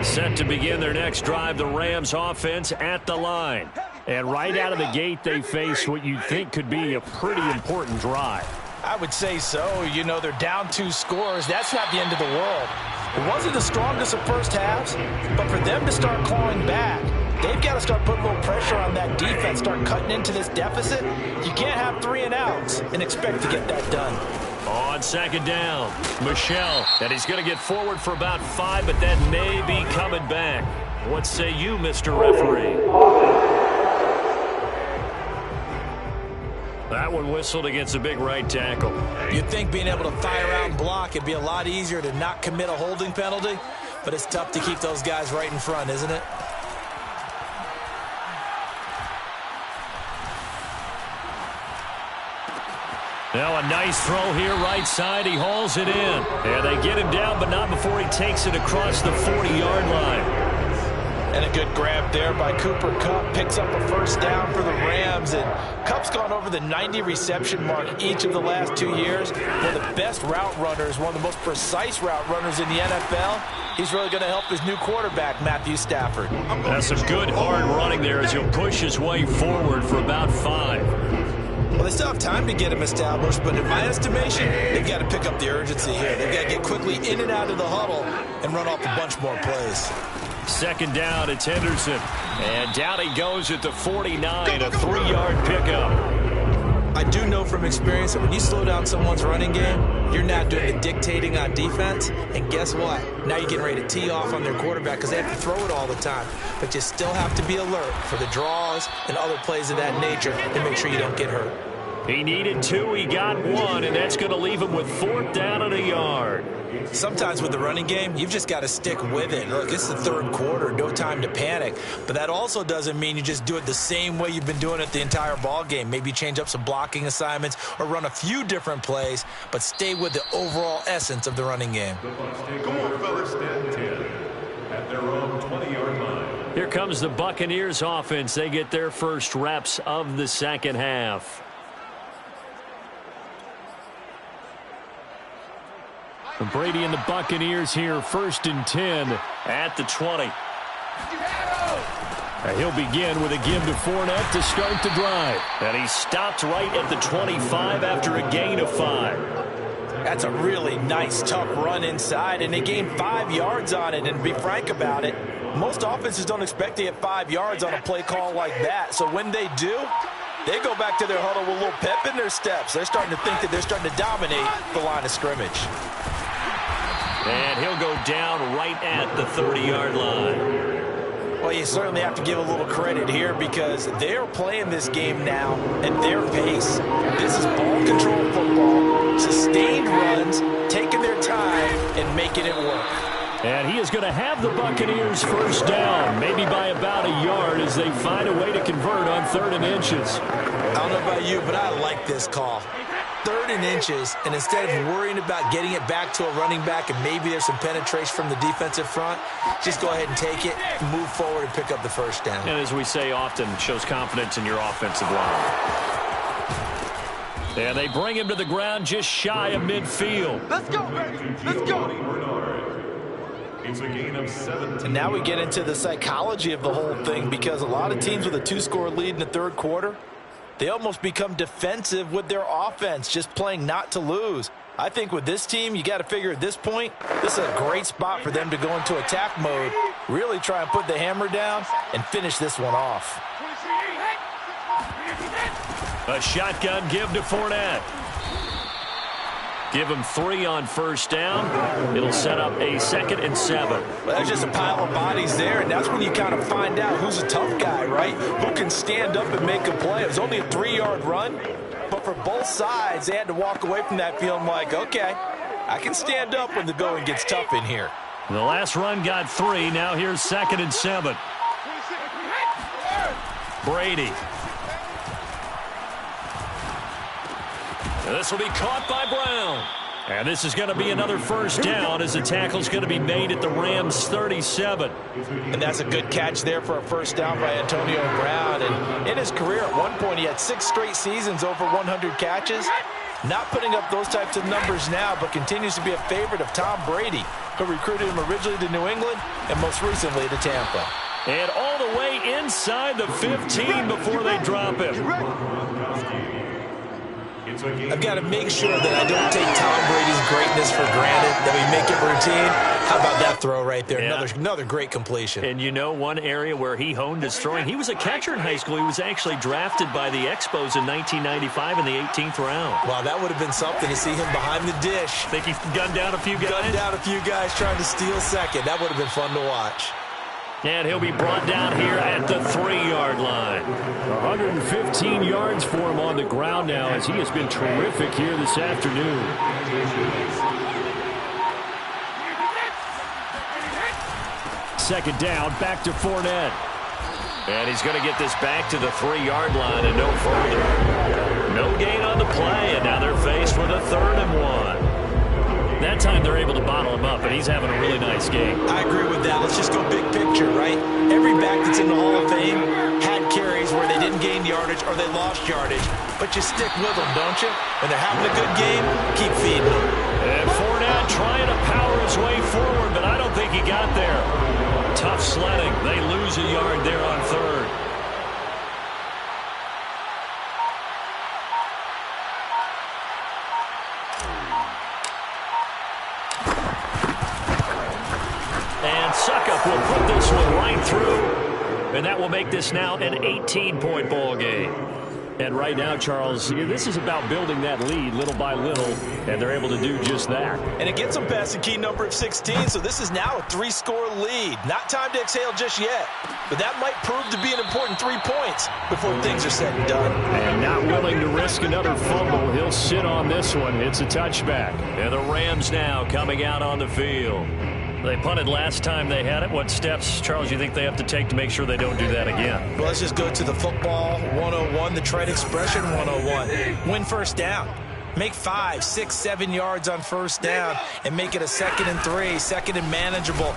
Set to begin their next drive, the Rams offense at the line. And right out of the gate, they face what you'd think could be a pretty important drive. I would say so. You know, they're down 2 scores. That's not the end of the world. It wasn't the strongest of first halves, but for them to start clawing back, they've got to start putting a little pressure on that defense, start cutting into this deficit. You can't have 3 and outs and expect to get that done. On second down, Michel, and he's going to get forward for about 5, but that may be coming back. What say you, Mr. Referee? That one whistled against a big right tackle. You'd think being able to fire out and block, it'd be a lot easier to not commit a holding penalty, but it's tough to keep those guys right in front, isn't it? Now a nice throw here right side. He hauls it in. And they get him down, but not before he takes it across the 40-yard line. And a good grab there by Cooper Kupp. Picks up a first down for the Rams. And Kupp's gone over the 90 reception mark each of the last 2 years. One of the best route runners, one of the most precise route runners in the NFL. He's really going to help his new quarterback, Matthew Stafford. That's some good hard running there as he'll push his way forward for about 5. Well, they still have time to get him established, but in my estimation, they've got to pick up the urgency here. They've got to get quickly in and out of the huddle and run off a bunch more plays. Second down, it's Henderson. And down he goes at the 49, a 3-yard pickup. I do know from experience that when you slow down someone's running game, you're not doing the dictating on defense. And guess what? Now you're getting ready to tee off on their quarterback because they have to throw it all the time. But you still have to be alert for the draws and other plays of that nature to make sure you don't get hurt. He needed 2, he got 1, and that's going to leave him with 4th down and a yard. Sometimes with the running game, you've just got to stick with it. Look, it's the third quarter, no time to panic. But that also doesn't mean you just do it the same way you've been doing it the entire ball game. Maybe change up some blocking assignments or run a few different plays, but stay with the overall essence of the running game. Come on, fellas. Stand 10 at their own 20-yard line. Here comes the Buccaneers offense. They get their first reps of the second half. Brady and the Buccaneers here, 1st and 10 at the 20. And he'll begin with a give to Fournette to start the drive. And he stopped right at the 25 after a gain of 5. That's a really nice, tough run inside, and they gained 5 yards on it. And to be frank about it, most offenses don't expect to get 5 yards on a play call like that. So when they do, they go back to their huddle with a little pep in their steps. They're starting to think that they're starting to dominate the line of scrimmage. And he'll go down right at the 30-yard line. Well, you certainly have to give a little credit here because they're playing this game now at their pace. This is ball control football, sustained runs, taking their time and making it work. And he is going to have the Buccaneers first down, maybe by about a yard as they find a way to convert on 3rd and inches. I don't know about you, but I like this call. 3rd and inches, and instead of worrying about getting it back to a running back and maybe there's some penetration from the defensive front, just go ahead and take it, move forward, and pick up the first down. And as we say often, shows confidence in your offensive line. And they bring him to the ground just shy of midfield. Let's go, baby. Let's go. It's a gain of 7. And now we get into the psychology of the whole thing because a lot of teams with a 2-score lead in the third quarter, they almost become defensive with their offense, just playing not to lose. I think with this team, you got to figure at this point, this is a great spot for them to go into attack mode, really try and put the hammer down and finish this one off. A shotgun give to Fournette. Give him 3 on first down. It'll set up a 2nd and 7. Well, there's just a pile of bodies there, and that's when you kind of find out who's a tough guy, right? Who can stand up and make a play. It was only a 3-yard run, but for both sides, they had to walk away from that feeling like, okay, I can stand up when the going gets tough in here. The last run got 3. Now here's 2nd and 7. Brady. This will be caught by Brown. And this is going to be another first down as the tackle's going to be made at the Rams' 37. And that's a good catch there for a first down by Antonio Brown. And in his career at one point, he had 6 straight seasons over 100 catches. Not putting up those types of numbers now, but continues to be a favorite of Tom Brady, who recruited him originally to New England and most recently to Tampa. And all the way inside the 15 before they drop him. I've got to make sure that I don't take Tom Brady's greatness for granted, that we make it routine. How about that throw right there? Yeah. Another great completion. And you know one area where he honed his throwing, he was a catcher in high school. He was actually drafted by the Expos in 1995 in the 18th round. Wow, that would have been something to see him behind the dish. Think he gunned down a few guys? Gunned down a few guys trying to steal second. That would have been fun to watch. And he'll be brought down here at the 3-yard line. 115 yards for him on the ground now as he has been terrific here this afternoon. Second down, back to Fournette. And he's going to get this back to the 3-yard line and no further. No gain on the play, and now they're faced with a 3rd and 1. That time they're able to bottle him up, and he's having a really nice game. I agree with that. Let's just go big picture, right? Every back that's in the Hall of Fame had carries where they didn't gain yardage or they lost yardage. But you stick with them, don't you? When they're having a good game, keep feeding them. And Fournette trying to power his way forward, but I don't think he got there. Tough sledding. They lose a yard there on 3rd. And Suckup will put this one right through. And that will make this now an 18-point ball game. And right now, Charles, this is about building that lead little by little, and they're able to do just that. And it gets them past the key number of 16, so this is now a 3-score lead. Not time to exhale just yet, but that might prove to be an important 3 points before things are said and done. And not willing to risk another fumble. He'll sit on this one. It's a touchback. And the Rams now coming out on the field. They punted last time they had it. What steps, Charles, you think they have to take to make sure they don't do that again? Well, let's just go to the football 101, the trade expression 101. Win first down. Make 5, 6, 7 yards on first down and make it a 2nd and 3, 2nd and manageable.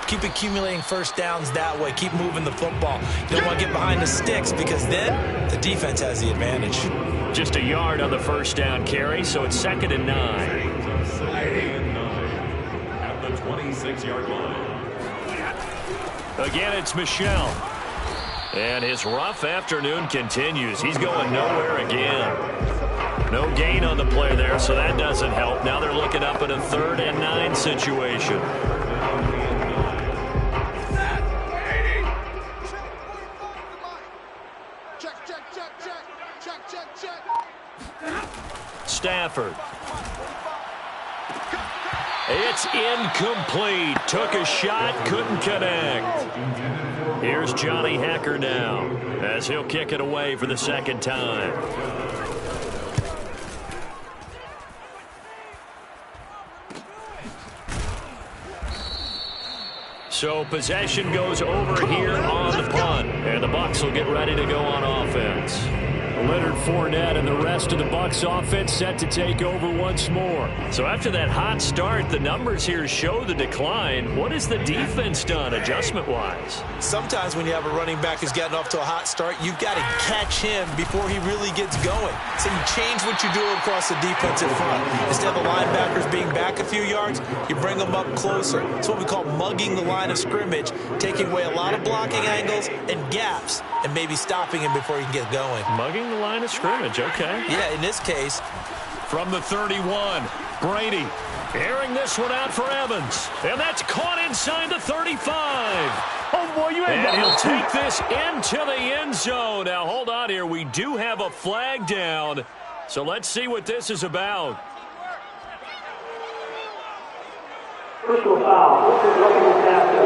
Keep accumulating first downs that way. Keep moving the football. You don't want to get behind the sticks because then the defense has the advantage. Just a yard on the first down carry, so it's 2nd and 9. 26-yard line. Again, it's Michel. And his rough afternoon continues. He's going nowhere again. No gain on the play there, so that doesn't help. Now they're looking up at a 3rd and 9 situation. Stafford. It's incomplete. Took a shot, couldn't connect. Here's Johnny Hacker now as he'll kick it away for the 2nd time. So possession goes over here on the punt, and the Bucs will get ready to go on offense. Leonard Fournette and the rest of the Bucs offense set to take over once more. So after that hot start, the numbers here show the decline. What has the defense done adjustment-wise? Sometimes when you have a running back who's gotten off to a hot start, you've got to catch him before he really gets going. So you change what you do across the defensive front. Instead of the linebackers being back a few yards, you bring them up closer. It's what we call mugging the line of scrimmage, taking away a lot of blocking angles and gaps and maybe stopping him before he can get going. Mugging the line of scrimmage, okay. Yeah, in this case. From the 31, Brady airing this one out for Evans. And that's caught inside the 35. Oh, boy, you ain't and he'll take this into the end zone. Now, hold on here. We do have a flag down. So let's see what this is about. Personal foul. This is looking at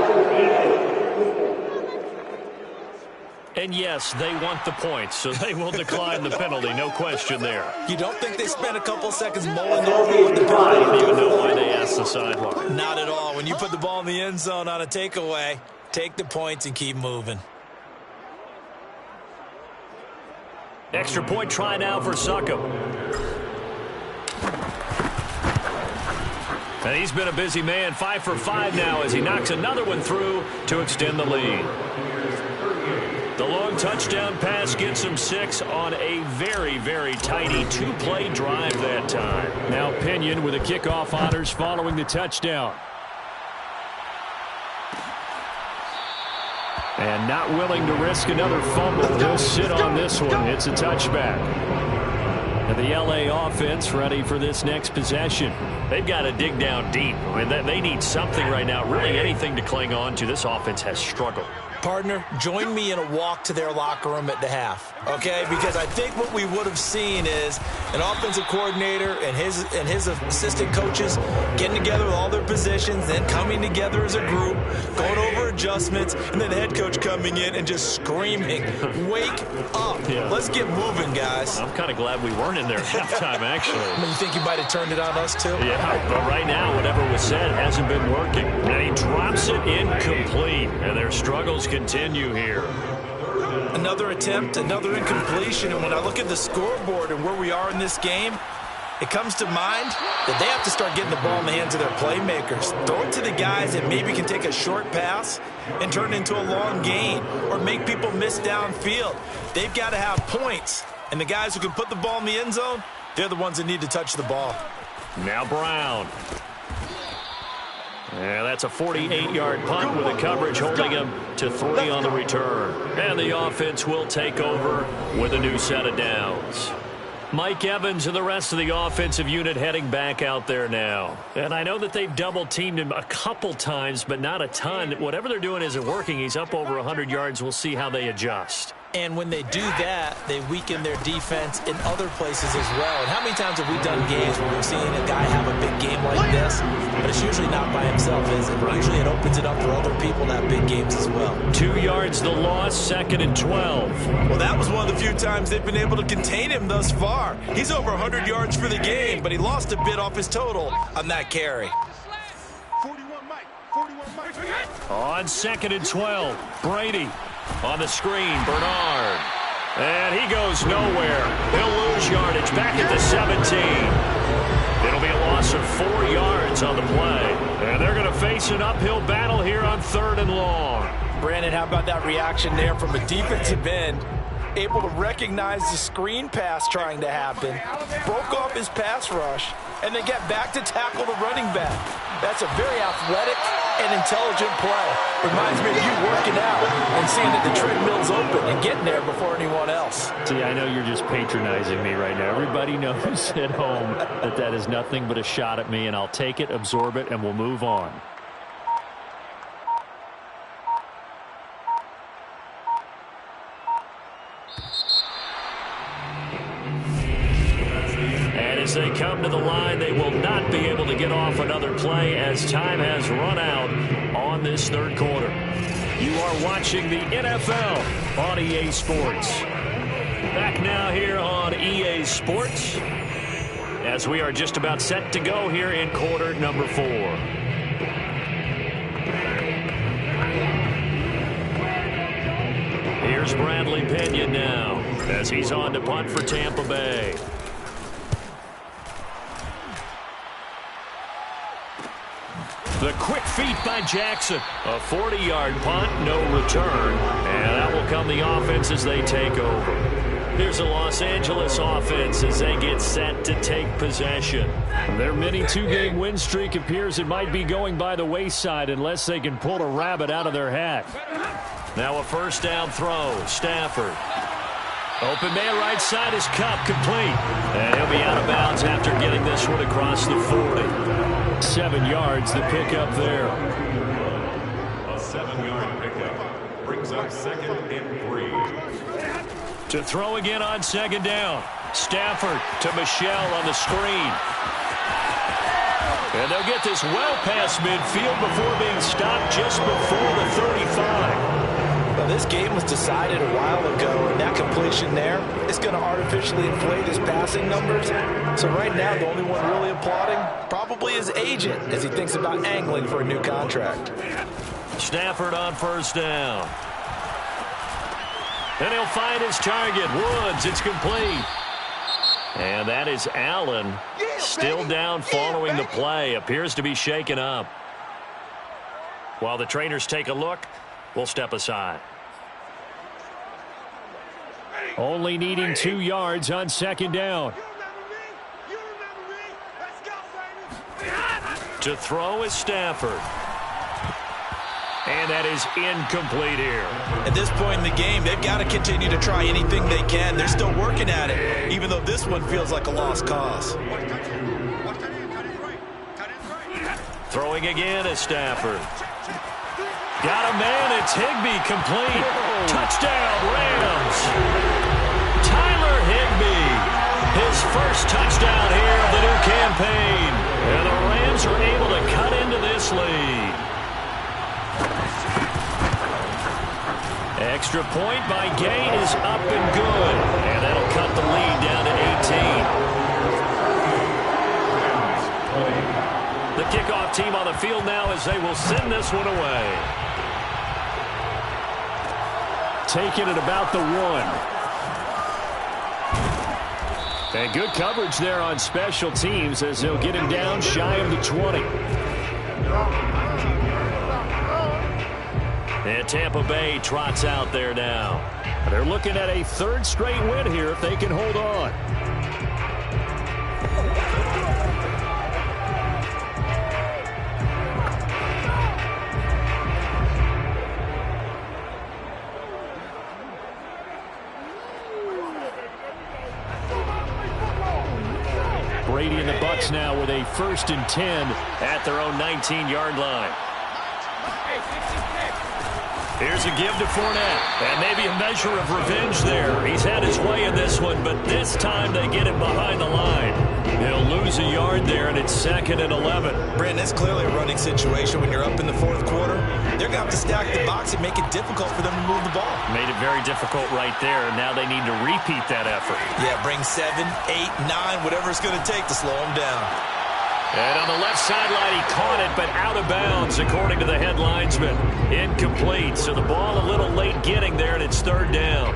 And yes, they want the points, so they will decline the penalty, no question there. You don't think they spent a couple seconds mulling over what the penalty? I don't even know why they asked the sideline. Not at all. When you put the ball in the end zone on a takeaway, take the points and keep moving. Extra point try now for Suckup. And he's been a busy man, 5 for 5 now as he knocks another one through to extend the lead. The long touchdown pass gets him 6 on a very, very tidy 2-play drive that time. Now Pinion with a kickoff honors following the touchdown. And not willing to risk another fumble. He'll sit on this one. It's a touchback. And the LA offense ready for this next possession. They've got to dig down deep. I mean, they need something right now, really anything to cling on to. This offense has struggled. Partner, join me in a walk to their locker room at the half, okay? Because I think what we would have seen is an offensive coordinator and his assistant coaches getting together with all their positions, then coming together as a group, going over adjustments, and then the head coach coming in and just screaming, wake up. Yeah. Let's get moving, guys. I'm kind of glad we weren't in there at halftime, actually. I mean, you think you might have turned it on us, too? Yeah, but right now, whatever was said hasn't been working. And he drops it incomplete, and their struggles continue here. Another attempt, another incompletion, and when I look at the scoreboard and where we are in this game, it comes to mind that they have to start getting the ball in the hands of their playmakers. Throw it to the guys that maybe can take a short pass and turn it into a long gain or make people miss downfield. They've got to have points, and the guys who can put the ball in the end zone, they're the ones that need to touch the ball. Now Brown. And that's a 48-yard punt with the coverage holding him to 3 on the return. And the offense will take over with a new set of downs. Mike Evans and the rest of the offensive unit heading back out there now. And I know that they've double-teamed him a couple times, but not a ton. Whatever they're doing isn't working. He's up over 100 yards. We'll see how they adjust. And when they do that, they weaken their defense in other places as well. And how many times have we done games where we've seen a guy have a big game like this, but it's usually not by himself, is it? Usually it opens it up for other people to have big games as well. 2 yards the loss, 2nd and 12. Well, that was one of the few times they've been able to contain him thus far. He's over 100 yards for the game, but he lost a bit off his total on that carry. 41 Mike. 41 Mike. On 2nd and 12, Brady. On the screen, Bernard. And he goes nowhere. He'll lose yardage back at the 17. It'll be a loss of 4 yards on the play. And they're going to face an uphill battle here on 3rd and long. Brandon, how about that reaction there from a defensive end? Able to recognize the screen pass trying to happen, broke off his pass rush, and then get back to tackle the running back. That's a very athletic and intelligent play. Reminds me of you working out and seeing that the treadmill's open and getting there before anyone else. See, I know you're just patronizing me right now. Everybody knows at home that that is nothing but a shot at me, and I'll take it, absorb it, and we'll move on. As they come to the line, they will not be able to get off another play as time has run out on this 3rd quarter. You are watching the NFL on EA Sports. Back now here on EA Sports as we are just about set to go here in quarter number 4. Here's Bradley Pena now as he's on to punt for Tampa Bay. The quick feet by Jackson. A 40-yard punt, no return. And that will come the offense as they take over. Here's the Los Angeles offense as they get set to take possession. Their mini 2-game win streak appears it might be going by the wayside unless they can pull a rabbit out of their hat. Now a 1st down throw. Stafford. Open man right side is Cup, complete. And he'll be out of bounds after getting this one across the 40. 7 yards, the pickup there. A 7-yard pickup brings up 2nd and 3. To throw again on 2nd down. Stafford to Michelle on the screen. And they'll get this well past midfield before being stopped just before the 35. Well, this game was decided a while ago, and that completion there is going to artificially inflate his passing numbers. So right now, the only one really applauding probably his agent as he thinks about angling for a new contract. Stafford on 1st down. And he'll find his target. Woods, it's complete. And that is Allen still down following the play. Appears to be shaken up. While the trainers take a look, we'll step aside. Only needing 2 yards on 2nd down. To throw is Stafford. And that is incomplete here. At this point in the game, they've got to continue to try anything they can. They're still working at it, even though this one feels like a lost cause. Throwing again is Stafford. Got a man, it's Higbee, complete. Touchdown, Rams. Tyler Higbee, his first touchdown here of the new campaign. And the Rams are able to cut into this lead. Extra point by Gain is up and good. And that'll cut the lead down to 18. The kickoff team on the field now as they will send this one away. taken at about the 1. And good coverage there on special teams as they'll get him down shy of the 20. And Tampa Bay trots out there now. They're looking at a third straight win here if they can hold on. Brady and the Bucs now with a 1st and 10 at their own 19-yard line. Here's a give to Fournette, and maybe a measure of revenge there. He's had his way in this one, but this time they get him behind the line. He'll lose a yard there, and it's 2nd and 11. Brandon, that's clearly a running situation when you're up in the 4th quarter. They're going to have to stack the box and make it difficult for them to move the ball. Made it very difficult right there. Now they need to repeat that effort. Yeah, bring 7, 8, 9, whatever it's going to take to slow them down. And on the left sideline, he caught it, but out of bounds, according to the head linesman. Incomplete, so the ball a little late getting there, and it's 3rd down.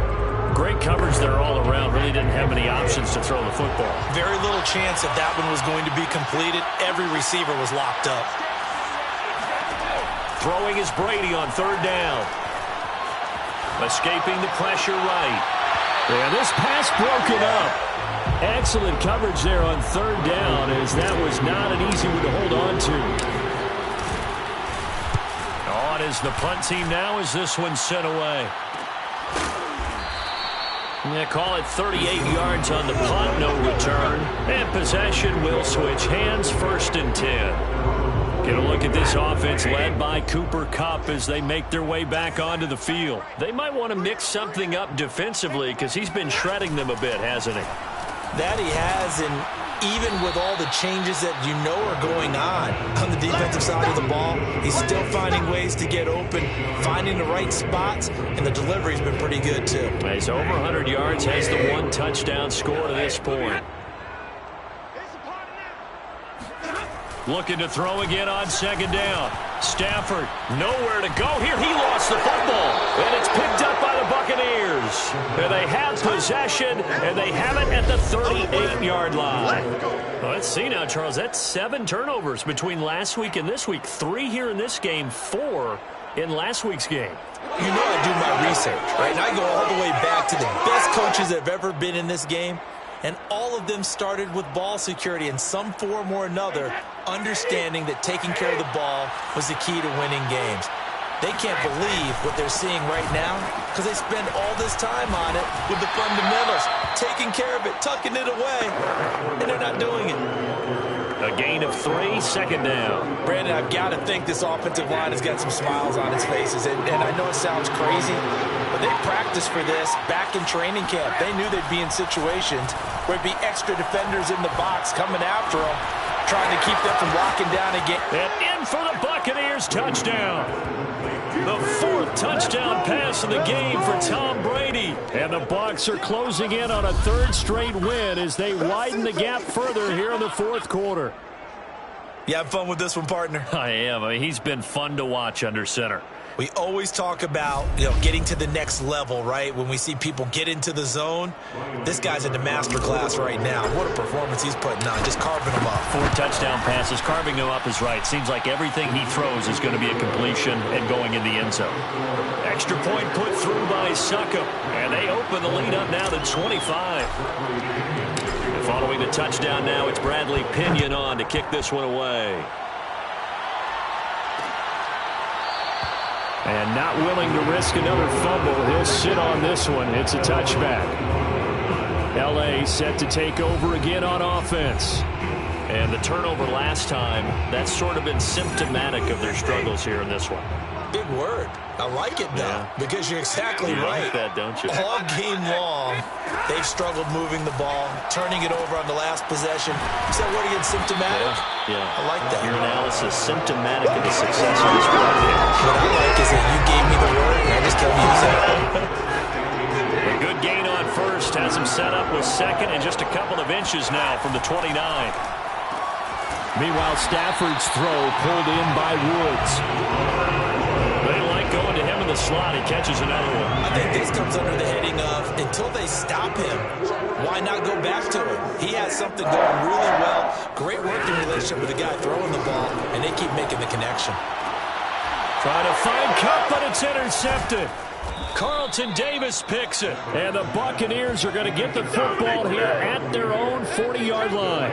Great coverage there all around. Really didn't have many options to throw the football. Very little chance that that one was going to be completed. Every receiver was locked up. Throwing is Brady on 3rd down. Escaping the pressure right. Yeah, this pass broken up. Excellent coverage there on 3rd down, as that was not an easy one to hold on to. On is the punt team now as this one's sent away. They call it 38 yards on the punt, no return. And possession will switch hands, 1st and 10. Get a look at this offense led by Cooper Kupp as they make their way back onto the field. They might want to mix something up defensively because he's been shredding them a bit, hasn't he? That he has, and even with all the changes that you know are going on the defensive side of the ball, he's still finding ways to get open, finding the right spots, and the delivery's been pretty good too. He's over 100 yards, has the 1 touchdown score to this point. Looking to throw again on 2nd down. Stafford, nowhere to go here. He lost the football, and it's picked up by the Buccaneers. And they have possession, and they have it at the 38-yard line. Well, let's see now, Charles. That's 7 turnovers between last week and this week. 3 here in this game, 4 in last week's game. You know I do my research, right? And I go all the way back to the best coaches that have ever been in this game. And all of them started with ball security in some form or another, understanding that taking care of the ball was the key to winning games. They can't believe what they're seeing right now because they spend all this time on it with the fundamentals, taking care of it, tucking it away, and they're not doing it. A gain of 3, 2nd down. Brandon, I've got to think this offensive line has got some smiles on its faces. And I know it sounds crazy, but they practiced for this back in training camp. They knew they'd be in situations where there'd be extra defenders in the box coming after them, trying to keep them from locking down again. And in for the Buccaneers, touchdown. The 4th touchdown pass of the game for Tom Brady. And the Bucs are closing in on a 3rd straight win as they widen the gap further here in the 4th quarter. You have fun with this one, partner? I am. I mean, he's been fun to watch under center. We always talk about, getting to the next level, right? When we see people get into the zone, this guy's in the master class right now. What a performance he's putting on, just carving them up. 4 touchdown passes. Carving them up is right. Seems like everything he throws is going to be a completion and going in the end zone. Extra point put through by Suckup, and they open the lead up now to 25. And following the touchdown now, it's Bradley Pinion on to kick this one away. And not willing to risk another fumble, he'll sit on this one. It's a touchback. L.A. set to take over again on offense. And the turnover last time, that's sort of been symptomatic of their struggles here in this one. Big word. I like it, though, because you're exactly right. Like that, don't you? All game long, they've struggled moving the ball, turning it over on the last possession. You said, what again, symptomatic? Yeah. I like that. Your analysis, symptomatic of the success of this run game. What I like is that you gave me the word, and I just tell you that. A good gain on 1st, has him set up with 2nd and just a couple of inches now from the 29. Meanwhile, Stafford's throw pulled in by Woods. They like going to him in the slot. He catches another one. I think this comes under the heading of until they stop him, why not go back to it? He has something going really well. Great working relationship with the guy throwing the ball, and they keep making the connection. Trying to find Cup, but it's intercepted. Carlton Davis picks it. And the Buccaneers are going to get the football here at their own 40-yard line.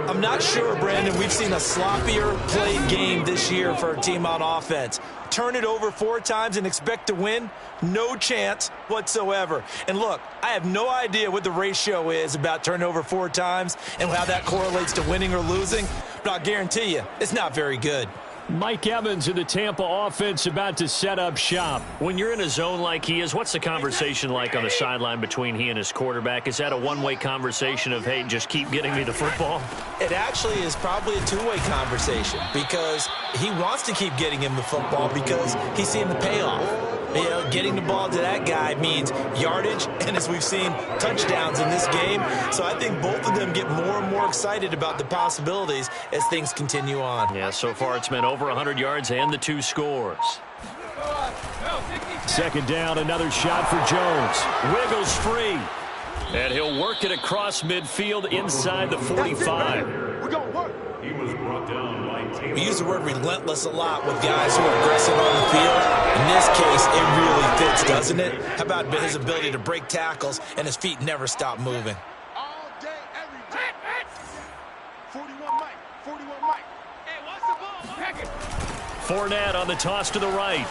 I'm not sure, Brandon, we've seen a sloppier played game this year for a team on offense. Turn it over 4 times and expect to win? No chance whatsoever. And look, I have no idea what the ratio is about turning over 4 times and how that correlates to winning or losing, but I'll guarantee you, it's not very good. Mike Evans in the Tampa offense about to set up shop. When you're in a zone like he is, what's the conversation like on the sideline between he and his quarterback? Is that a one-way conversation of, hey, just keep getting me the football? It actually is probably a 2-way conversation because he wants to keep getting him the football because he's seeing the payoff. You know, getting the ball to that guy means yardage, and as we've seen, touchdowns in this game. So I think both of them get more and more excited about the possibilities as things continue on. Yeah, so far it's been over 100 yards and the 2 scores. Second down, another shot for Jones. Wiggles free. And he'll work it across midfield inside the 45. He was brought down by Tampa. We use the word relentless a lot with guys who are aggressive on the field. In this case, it really fits, doesn't it? How about his ability to break tackles and his feet never stop moving? All day, every day. 41 Mike. 41 Mike. Hey, watch the ball. Pack it. Fournette on the toss to the right.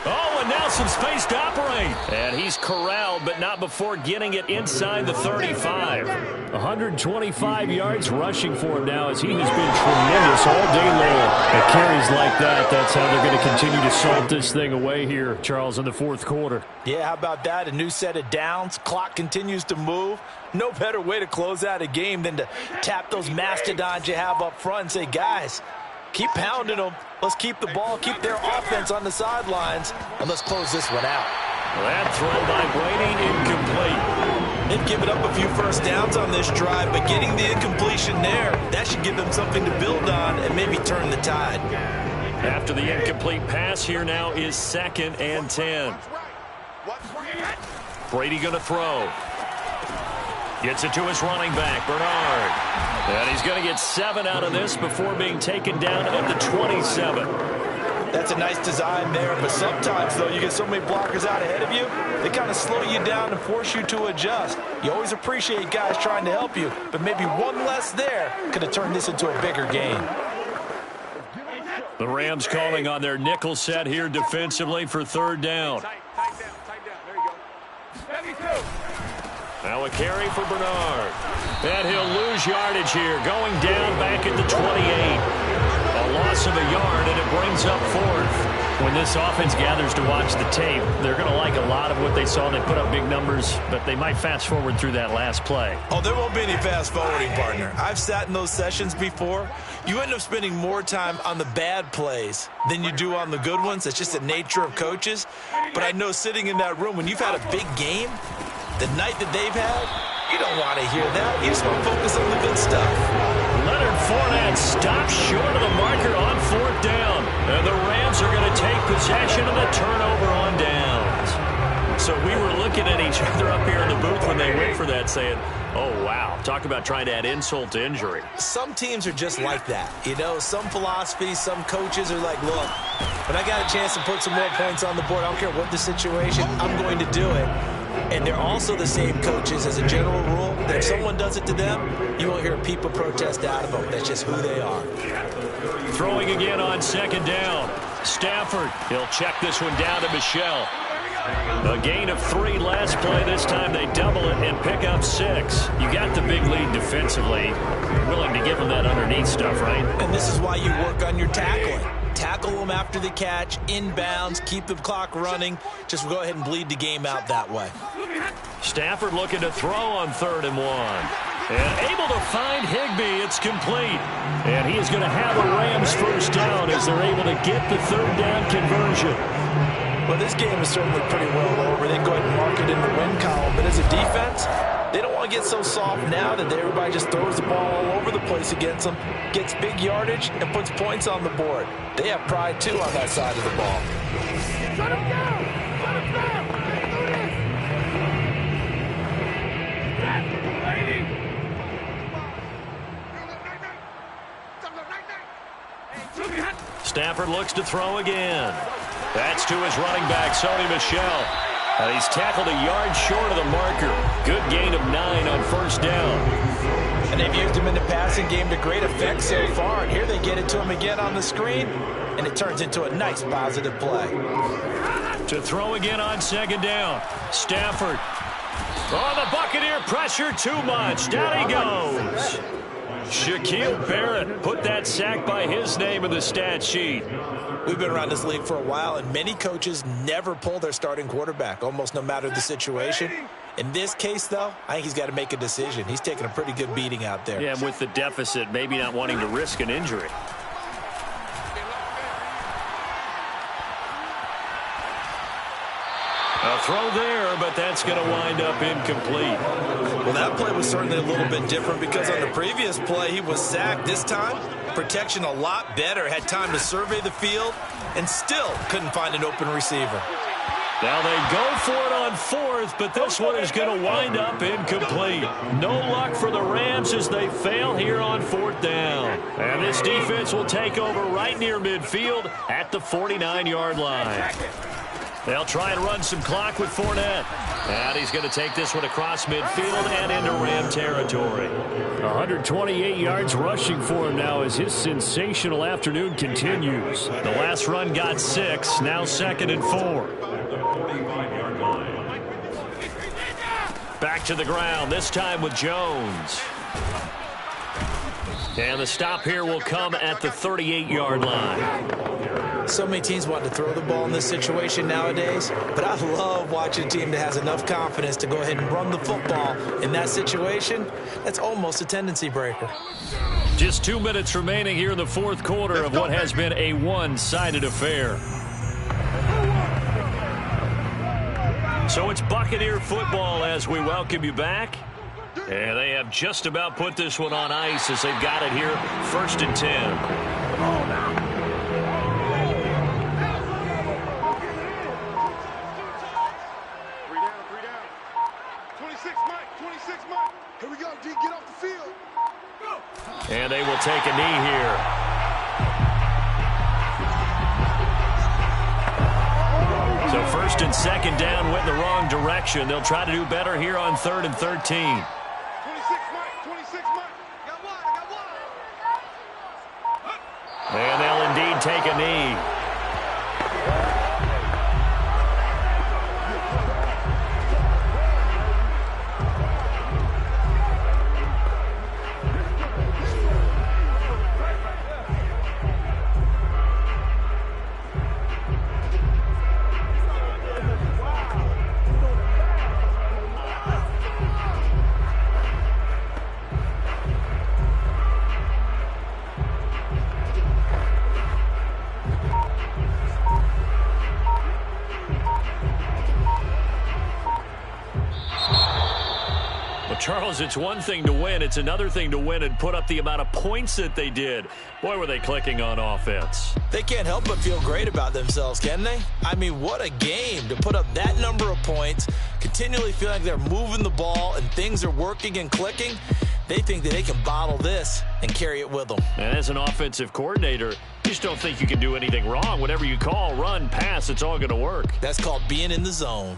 Oh, and now some space to operate. And he's corralled, but not before getting it inside the 35. 125 yards rushing for him now as he has been tremendous all day long. At carries like that, that's how they're going to continue to salt this thing away here, Charles, in the 4th quarter. Yeah, how about that? A new set of downs. Clock continues to move. No better way to close out a game than to tap those mastodons you have up front and say, guys, keep pounding them. Let's keep the ball, keep their offense on the sidelines, and let's close this one out. That throw by Brady, incomplete. They've given up a few first downs on this drive, but getting the incompletion there, that should give them something to build on and maybe turn the tide. After the incomplete pass, here now is 2nd and 10. Brady going to throw. Gets it to his running back, Bernard. And he's going to get 7 out of this before being taken down at the 27. That's a nice design there, but sometimes, though, you get so many blockers out ahead of you, they kind of slow you down and force you to adjust. You always appreciate guys trying to help you, but maybe one less there could have turned this into a bigger game. The Rams calling on their nickel set here defensively for 3rd down. Tight down. There you go. 72. Now a carry for Bernard. And he'll lose yardage here, going down back at the 28. A loss of a yard, and it brings up 4th. When this offense gathers to watch the tape, they're going to like a lot of what they saw. They put up big numbers, but they might fast forward through that last play. Oh, there won't be any fast forwarding, partner. I've sat in those sessions before. You end up spending more time on the bad plays than you do on the good ones. It's just the nature of coaches. But I know sitting in that room, when you've had a big game, the night that they've had, you don't want to hear that. You just want to focus on the good stuff. Leonard Fournette stops short of the marker on 4th down. And the Rams are going to take possession of the turnover on downs. So we were looking at each other up here in the booth when they went for that saying, oh, wow. Talk about trying to add insult to injury. Some teams are just like that. You know, some philosophies, some coaches are like, look, when I got a chance to put some more points on the board, I don't care what the situation, I'm going to do it. And they're also the same coaches as a general rule that if someone does it to them, you won't hear people protest out of them. That's just who they are. Throwing again on 2nd down. Stafford, he'll check this one down to Michel. A gain of 3 last play. This time they double it and pick up 6. You got the big lead defensively. You're willing to give them that underneath stuff, right? And this is why you work on your tackling. Tackle them after the catch, inbounds, keep the clock running. Just go ahead and bleed the game out that way. Stafford looking to throw on 3rd and 1. And able to find Higbee. It's complete. And he is going to have a Rams first down as they're able to get the 3rd down conversion. Well, this game is certainly pretty well over. They go ahead and mark it in the win column. But as a defense, they don't want to get so soft now that everybody just throws the ball all over the place against them, gets big yardage, and puts points on the board. They have pride, too, on that side of the ball. Shut him down! Shut him down! Do this! Lady! Stafford looks to throw again. That's to his running back, Sony Michel. And he's tackled a yard short of the marker. Good gain of 9 on first down. And they've used him in the passing game to great effect so far. And here they get it to him again on the screen, and it turns into a nice positive play. To throw again on second down. Stafford. Oh, the Buccaneer pressure too much. Down he goes. Shaquille Barrett put that sack by his name in the stat sheet. We've been around this league for a while, and many coaches never pull their starting quarterback, almost no matter the situation. In this case, though, I think he's got to make a decision. He's taking a pretty good beating out there. Yeah, and with the deficit, maybe not wanting to risk an injury. A throw there, but that's going to wind up incomplete. Well, that play was certainly a little bit different because on the previous play, he was sacked. This time, protection a lot better. Had time to survey the field and still couldn't find an open receiver. Now they go for it on fourth, but this one is going to wind up incomplete. No luck for the Rams as they fail here on fourth down. And this defense will take over right near midfield at the 49-yard line. They'll try and run some clock with Fournette. And he's going to take this one across midfield and into Ram territory. 128 yards rushing for him now as his sensational afternoon continues. The last run got 6, now 2nd and 4. Back to the ground, this time with Jones. And the stop here will come at the 38-yard line. So many teams want to throw the ball in this situation nowadays, but I love watching a team that has enough confidence to go ahead and run the football. In that situation, that's almost a tendency breaker. Just 2 minutes remaining here in the fourth quarter of what has been a one-sided affair. So it's Buccaneer football as we welcome you back. And they have just about put this one on ice as they've got it here, 1st and 10. Here we go, D, get off the field. Go. And they will take a knee here. So 1st and 2nd down went in the wrong direction. They'll try to do better here on 3rd and 13. 26 Mike, 26 Mike. Got one, I got one. And they'll indeed take a knee. Charles, it's one thing to win. It's another thing to win and put up the amount of points that they did. Boy, were they clicking on offense. They can't help but feel great about themselves, can they? I mean, what a game to put up that number of points, continually feel like they're moving the ball and things are working and clicking. They think that they can bottle this and carry it with them. And as an offensive coordinator, you just don't think you can do anything wrong. Whatever you call, run, pass, it's all going to work. That's called being in the zone.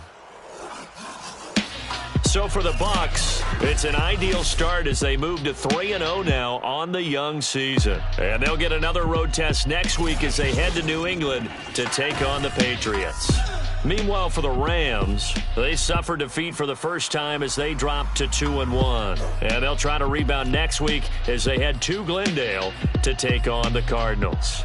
So for the Bucs, it's an ideal start as they move to 3-0 now on the young season. And they'll get another road test next week as they head to New England to take on the Patriots. Meanwhile, for the Rams, they suffered defeat for the first time as they dropped to 2-1. And they'll try to rebound next week as they head to Glendale to take on the Cardinals.